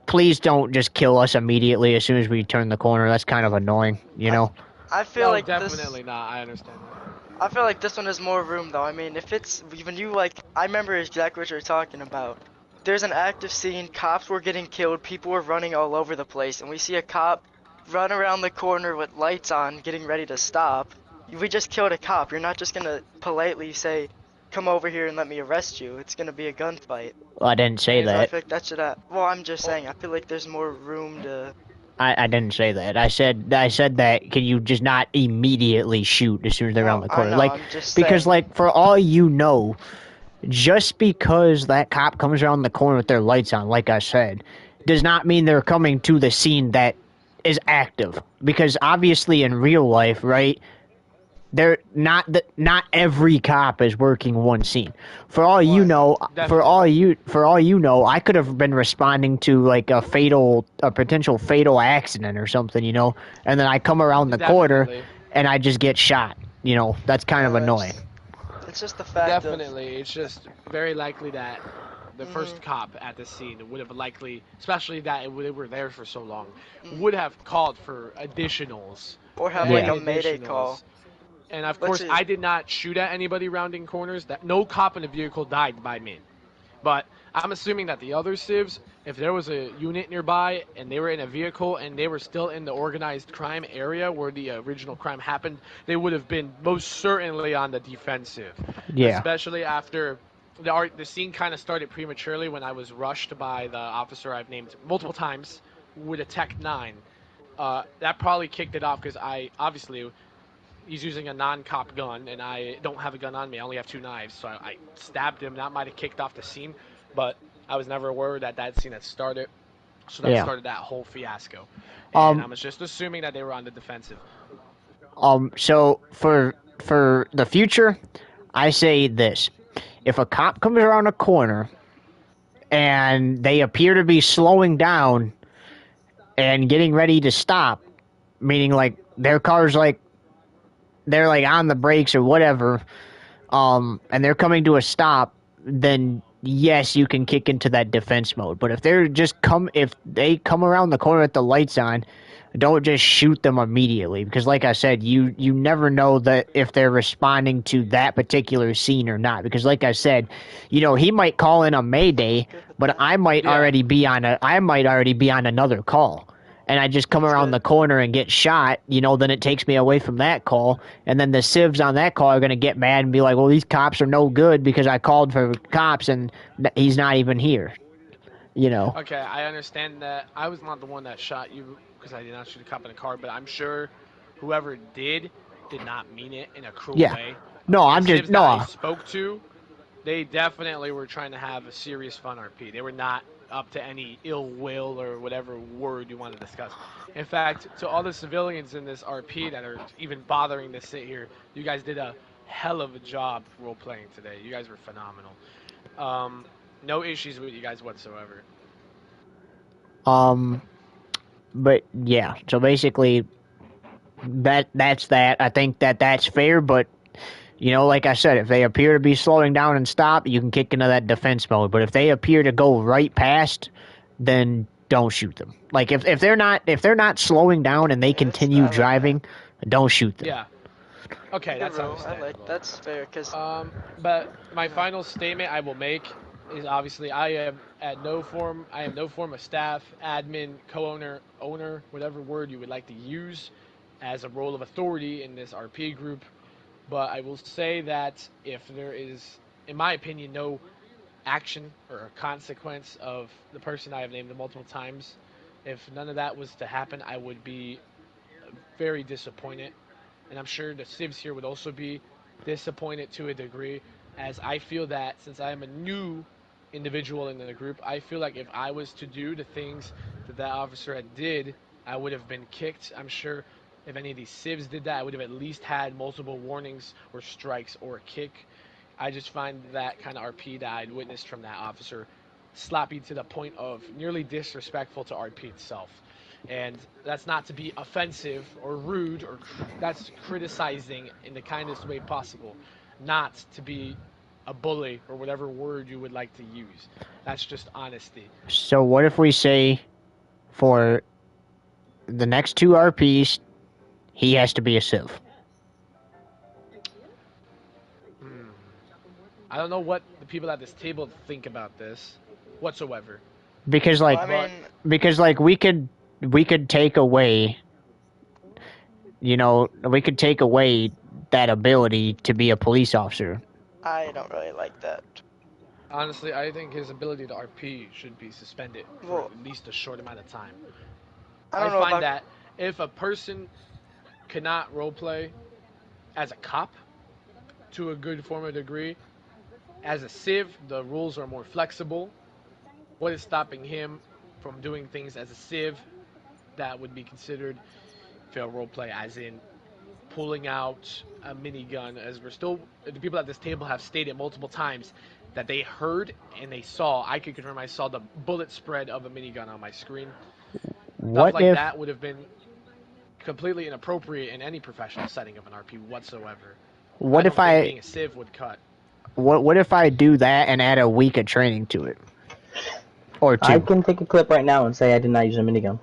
please don't just kill us immediately as soon as we turn the corner. That's kind of annoying, you know. I feel No, like definitely not. I understand that. I feel like this one has more room though. I mean, if it's when you like, I remember exactly what you're talking about. There's an active scene, cops were getting killed, people were running all over the place, and we see a cop run around the corner with lights on, getting ready to stop. We just killed a cop. You're not just gonna politely say, "Come over here and let me arrest you." It's gonna be a gunfight. Well, I didn't say So I that. feel like that should. Well, I'm just saying. I feel like there's more room to. I didn't say that. I said that. Can you just not immediately shoot as soon as they're around Well, the I corner? know. Like, I'm just because saying. like for all you know, just because that cop comes around the corner with their lights on, like I said, does not mean they're coming to the scene that is active. Because obviously in real life, right? They're not every cop is working one scene. For all you know, Definitely. for all you know, I could have been responding to like a potential fatal accident or something, and then I come around the corner Definitely. and I just get shot. That's kind of annoying. It's just the fact of. Definitely. It's just very likely that the first cop at the scene would have likely, especially that they were there for so long, would have called for additionals. Or have like Yeah. a mayday call. And of Let's course, see. I did not shoot at anybody rounding corners. That no cop in a vehicle died by me. But I'm assuming that the other civs, if there was a unit nearby and they were in a vehicle and they were still in the organized crime area where the original crime happened, they would have been most certainly on the defensive. Yeah. Especially after the scene kind of started prematurely when I was rushed by the officer I've named multiple times with a Tech 9. That probably kicked it off because he's using a non-cop gun, and I don't have a gun on me. I only have 2 knives, so I stabbed him. That might have kicked off the scene, but I was never aware that scene had started, so that Yeah. started that whole fiasco. And I Um. was just assuming that they were on the defensive. So for the future, I say this: if a cop comes around a corner and they appear to be slowing down and getting ready to stop, meaning like their car's like they're like on the brakes or whatever, and they're coming to a stop, then yes, you can kick into that defense mode. But if they come around the corner with the lights on, don't just shoot them immediately, because like I said, you never know that if they're responding to that particular scene or not, because like I said, he might call in a mayday, but I might already be on another call, and I just come around the corner and get shot, then it takes me away from that call, and then the civs on that call are going to get mad and be like, well, these cops are no good because I called for cops and he's not even here. Okay, I understand that. I was not the one that shot you because I did not shoot a cop in a car, but I'm sure whoever did not mean it in a cruel Yeah. way. No, The I'm just civs that I no. spoke to, they definitely were trying to have a serious fun RP. They were not up to any ill will or whatever word you want to discuss. In fact, to all the civilians in this RP that are even bothering to sit here, you guys did a hell of a job role playing today. You guys were phenomenal. No issues with you guys whatsoever. But yeah, so basically that's that. I think that's fair, but you know, like I said, if they appear to be slowing down and stop, you can kick into that defense mode. But if they appear to go right past, then don't shoot them. Like if they're not slowing down and they continue I like driving, don't shoot them. Yeah. Okay, that. that's Good rule. understandable. That's fair, cause But my final statement I will make is obviously I am no form of staff, admin, co-owner, owner, whatever word you would like to use, as a role of authority in this RP group. But I will say that if there is, in my opinion, no action or a consequence of the person I have named multiple times, if none of that was to happen, I would be very disappointed. And I'm sure the civs here would also be disappointed to a degree, as I feel that since I am a new individual in the group, I feel like if I was to do the things that officer had did, I would have been kicked. I'm sure if any of these civs did that, I would have at least had multiple warnings or strikes or a kick. I just find that kind of RP that I'd witnessed from that officer sloppy to the point of nearly disrespectful to RP itself. And that's not to be offensive or rude, or that's criticizing in the kindest way possible, not to be a bully or whatever word you would like to use. That's just honesty. So what if we say for the next two RPs, he has to be a civ? I don't know what the people at this table think about this whatsoever. Because like, we could take away, you know, we could take away that ability to be a police officer. I don't really like that. Honestly, I think his ability to RP should be suspended for at least a short amount of time. I find that if a person cannot roleplay as a cop to a good form of degree, as a civ, the rules are more flexible. What is stopping him from doing things as a civ that would be considered fair roleplay, as in pulling out a minigun? As the people at this table have stated multiple times that they heard and they saw. I could confirm I saw the bullet spread of a minigun on my screen. Stuff like that would have been completely inappropriate in any professional setting of an RP whatsoever. What if being a civ would cut? What if I do that and add a week of training to it? Or two. I can take a clip right now and say I did not use a minigun.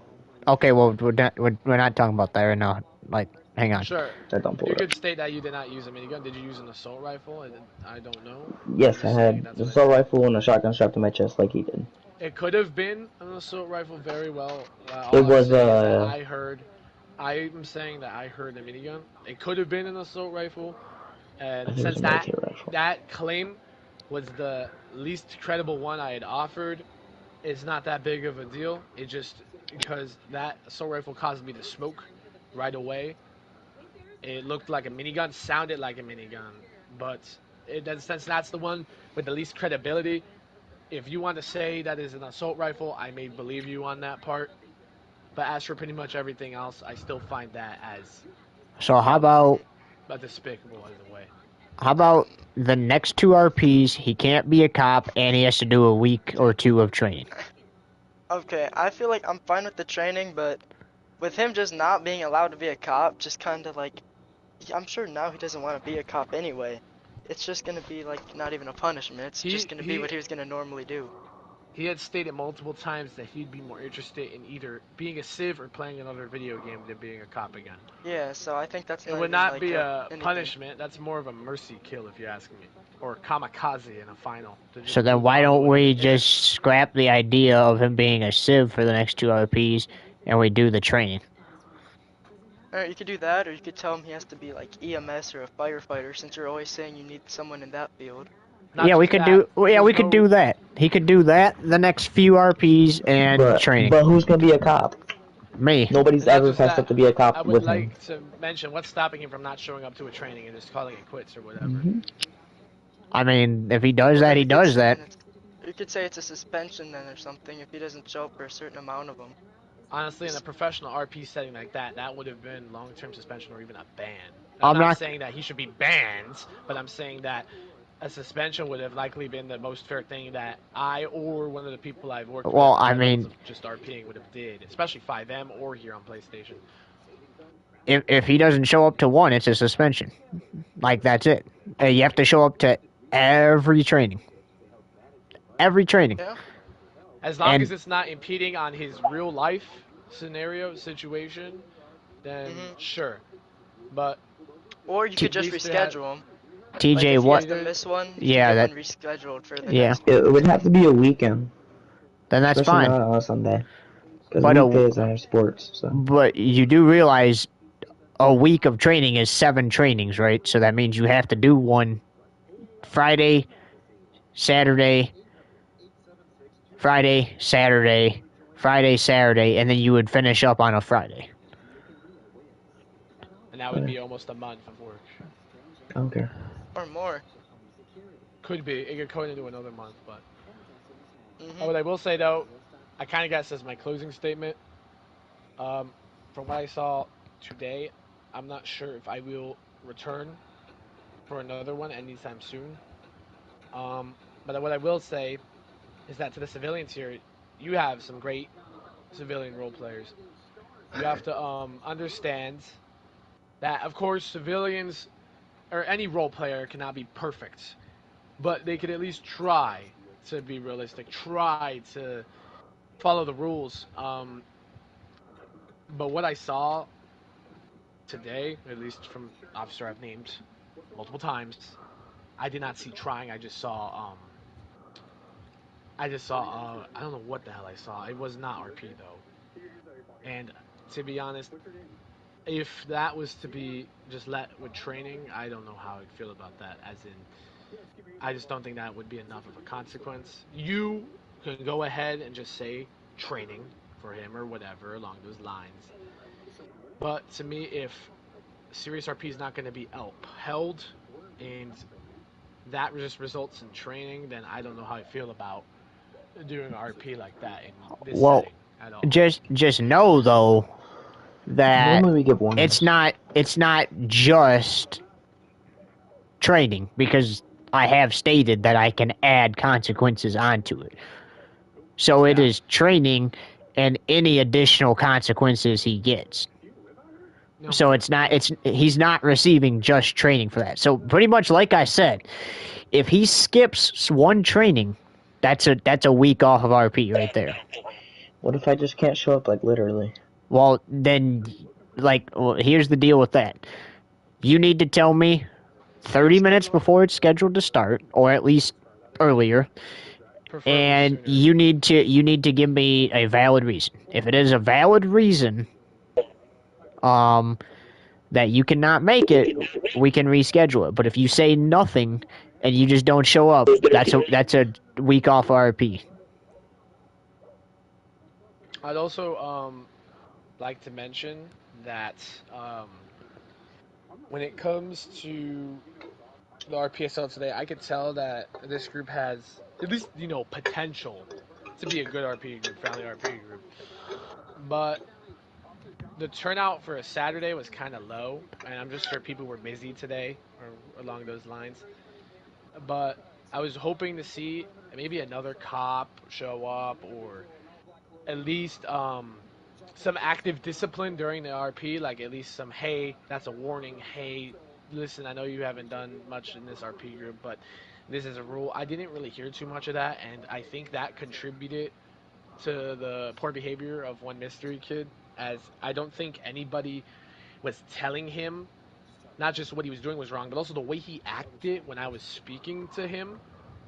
Okay, well, we're not talking about that right now. Like, hang on. Sure. You could state that you did not use a minigun. Did you use an assault rifle? I don't know. Yes, I had an assault rifle and a shotgun strapped to my chest like he did. It could have been an assault rifle very well. It was I heard. I'm saying that I heard a minigun. It could have been an assault rifle. And since that claim was the least credible one I had offered, it's not that big of a deal. It just, because that assault rifle caused me to smoke right away. It looked like a minigun, sounded like a minigun, but since that's the one with the least credibility, if you want to say that is an assault rifle, I may believe you on that part. But as for pretty much everything else, I still find that as how about despicable as a way. How about the next two RPs, he can't be a cop, and he has to do a week or two of training? Okay, I feel like I'm fine with the training, but with him just not being allowed to be a cop, just kind of like, I'm sure now he doesn't want to be a cop anyway. It's just going to be like not even a punishment, it's just going to be what he was going to normally do. He had stated multiple times that he'd be more interested in either being a civ or playing another video game than being a cop again. Yeah, so I think that's it would not be a punishment. That's more of a mercy kill, if you ask me, or kamikaze in a final. So then why don't we just scrap the idea of him being a civ for the next two RPs, and we do the training? Alright, you could do that, or you could tell him he has to be like EMS or a firefighter, since you're always saying you need someone in that field. We could do that. He could do that, the next few RPs, and training. But who's going to be a cop? Me. Nobody's ever passed up to be a cop with him. I would like to mention what's stopping him from not showing up to a training and just calling it quits or whatever. I mean, if he does that, he does that. You could say it's a suspension then or something if he doesn't show up for a certain amount of them. Honestly, in a professional RP setting like that, that would have been long-term suspension or even a ban. I'm not saying that he should be banned, but I'm saying that a suspension would have likely been the most fair thing that I or one of the people I've worked with Well, at the I high levels mean, of just RPing would have did, especially 5M or here on PlayStation. if he doesn't show up to one, it's a suspension. Like, that's it. You have to show up to every training. Every training. Yeah. As long as it's not impeding on his real life situation, then sure. But or you could just reschedule him. TJ, like if he what? has to miss one, he Yeah, can get that. one rescheduled for the Yeah. next one. It would have to be a weekend. Then that's especially fine. not on a Sunday. Because But weekdays I have sports. So. But you do realize a week of training is 7 trainings, right? So that means you have to do one Friday, Saturday, Saturday, and then you would finish up on a Friday. And that would be almost a month of work. Okay. Or more. Could be. It could go into another month, but. What I will say though, I kind of got this as my closing statement. From what I saw today, I'm not sure if I will return for another one anytime soon. But what I will say is that to the civilians here, you have some great civilian role players. You have to understand that, of course, civilians or any role player cannot be perfect, but they could at least try to be realistic, try to follow the rules. But what I saw today, at least from officer I've named multiple times, I did not see trying. I just saw I don't know what the hell I saw. It was not RP though. And to be honest, if that was to be just let with training, I don't know how I'd feel about that. As in, I just don't think that would be enough of a consequence. You can go ahead and just say training for him or whatever along those lines. But to me, if serious RP is not going to be upheld and that just results in training, then I don't know how I feel about doing RP like that in this setting at all. Just know though that normally we get warnings. It's not just training, because I have stated that I can add consequences onto it. So it is training and any additional consequences he gets. No. So he's not receiving just training for that. So pretty much like I said, if he skips one training, that's a week off of RP right there. What if I just can't show up, like, literally? Well, then, here's the deal with that. You need to tell me 30 minutes before it's scheduled to start, or at least earlier. And you need to give me a valid reason. If it is a valid reason, that you cannot make it, we can reschedule it. But if you say nothing and you just don't show up, that's a week off RP. I'd also like to mention that when it comes to the RPSL today, I could tell that this group has at least potential to be a good RP group, friendly RP group. But the turnout for a Saturday was kind of low, and I'm just sure people were busy today or along those lines. But I was hoping to see maybe another cop show up, or at least some active discipline during the RP, like at least some, hey, that's a warning, hey, listen, I know you haven't done much in this RP group, but this is a rule. I didn't really hear too much of that, and I think that contributed to the poor behavior of one mystery kid, as I don't think anybody was telling him not just what he was doing was wrong, but also the way he acted when I was speaking to him.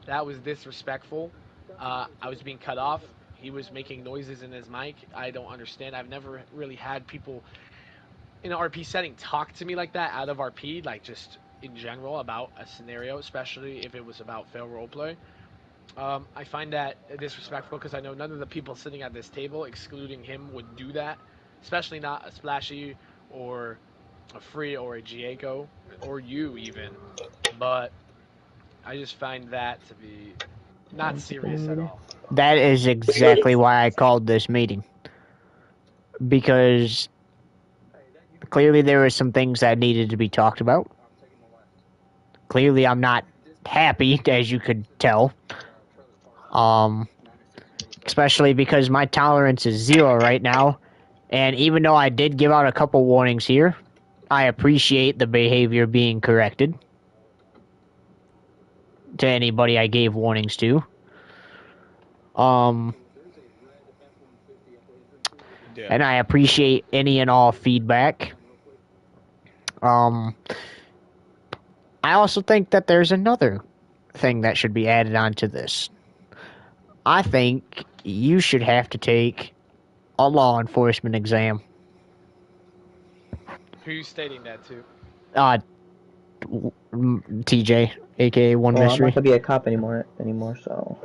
That was disrespectful. I was being cut off. He was making noises in his mic. I don't understand. I've never really had people in an RP setting talk to me like that out of RP, like just in general about a scenario, especially if it was about fail roleplay. I find that disrespectful because I know none of the people sitting at this table, excluding him, would do that, especially not a Splashy or a Free or a Gieko or you even. But I just find that to be not serious at all. That is exactly why I called this meeting. Because clearly there were some things that needed to be talked about. Clearly I'm not happy, as you could tell. Especially because my tolerance is 0 right now, and even though I did give out a couple warnings here, I appreciate the behavior being corrected to anybody I gave warnings to. Yeah. And I appreciate any and all feedback. I also think that there's another thing that should be added onto this. I think you should have to take a law enforcement exam. Who are you stating that to? TJ, aka One Well, I'm not Mystery. gonna be a cop anymore, so.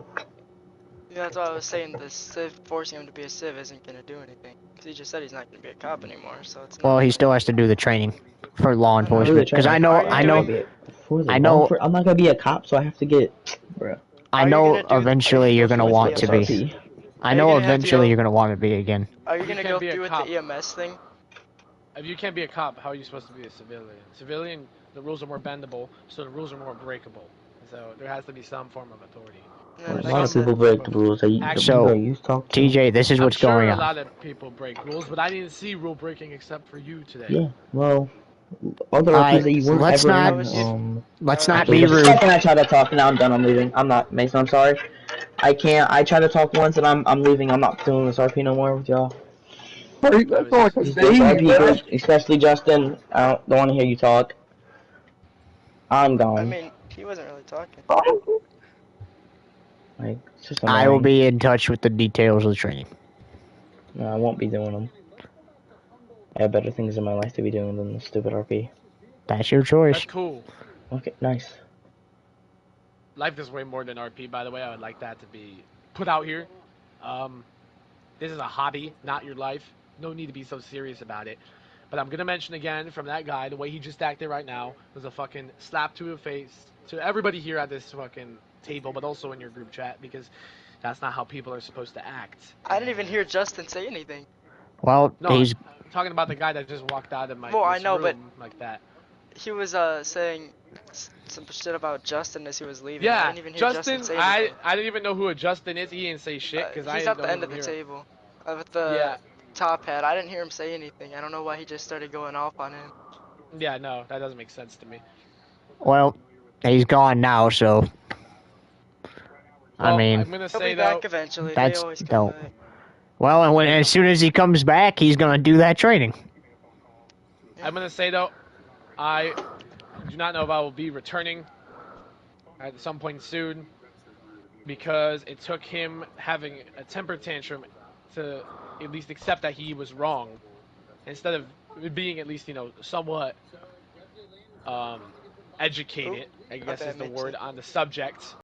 Yeah, that's what I was saying. The civ forcing him to be a civ isn't gonna do anything. Cause he just said he's not gonna be a cop anymore, so it's not. Well, he still has to do the training for law I know. enforcement. Because I know, Are you doing- I'm not gonna be a cop, so I have to get, bro. I Are you know gonna do- eventually are you you're gonna gonna go want through to the be. EMS? I Are you know gonna have to eventually go- you're gonna want to be again. Are you You gonna can't go be a through with cop. the EMS thing? If you can't be a cop, how are you supposed to be a civilian? Civilian, the rules are more bendable, so the rules are more breakable. So there has to be some form of authority. Yeah, A like lot I of said. people break the rules. The Action. people you talk to. TJ, this is I'm what's sure going a on. lot of people break rules, but I didn't see rule breaking except for you today. Yeah, well, other Alright, RPs that you weren't let's ever not- in. Let's Alright. not Actually, be just a rude. second I try to talk. Now I'm done. I'm leaving. I'm not Mason. I'm sorry. I can't. I try to talk once and I'm leaving. I'm not doing this RP no more with y'all. Hey, that's all I can This say. RP group, especially Justin. I don't want to hear you talk. I'm I gone. mean, he wasn't really talking. Like, it's just I will annoying. be in touch with the details of the training. No, I won't be doing them. I have better things in my life to be doing than this stupid RP. That's your choice. That's cool. Okay, nice. Life is way more than RP, by the way. I would like that to be put out here. This is a hobby, not your life. No need to be so serious about it. But I'm going to mention again from that guy, the way he just acted right now was a fucking slap to the face to everybody here at this fucking table, but also in your group chat, because that's not how people are supposed to act. I didn't even hear Justin say anything. Well, No, he's I'm talking about the guy that just walked out of my Well, I this know, but- room like that. He was saying some shit about Justin as he was leaving. I Yeah, didn't even hear Justin, say anything. I didn't even know who a Justin is. He didn't say shit because I He's didn't at the end know of the here. table with the top hat. I didn't hear him say anything. I don't know why he just started going off on him. Yeah, no, that doesn't make sense to me. well, he's gone now, so Well, I mean, I'm gonna He'll say be though, back eventually. that's They always come dope. back. well, and as soon as he comes back, he's gonna do that training. I'm gonna say though, I do not know if I will be returning at some point soon because it took him having a temper tantrum to at least accept that he was wrong instead of being at least somewhat educated, I guess Okay, is the makes word, sense. on the subject.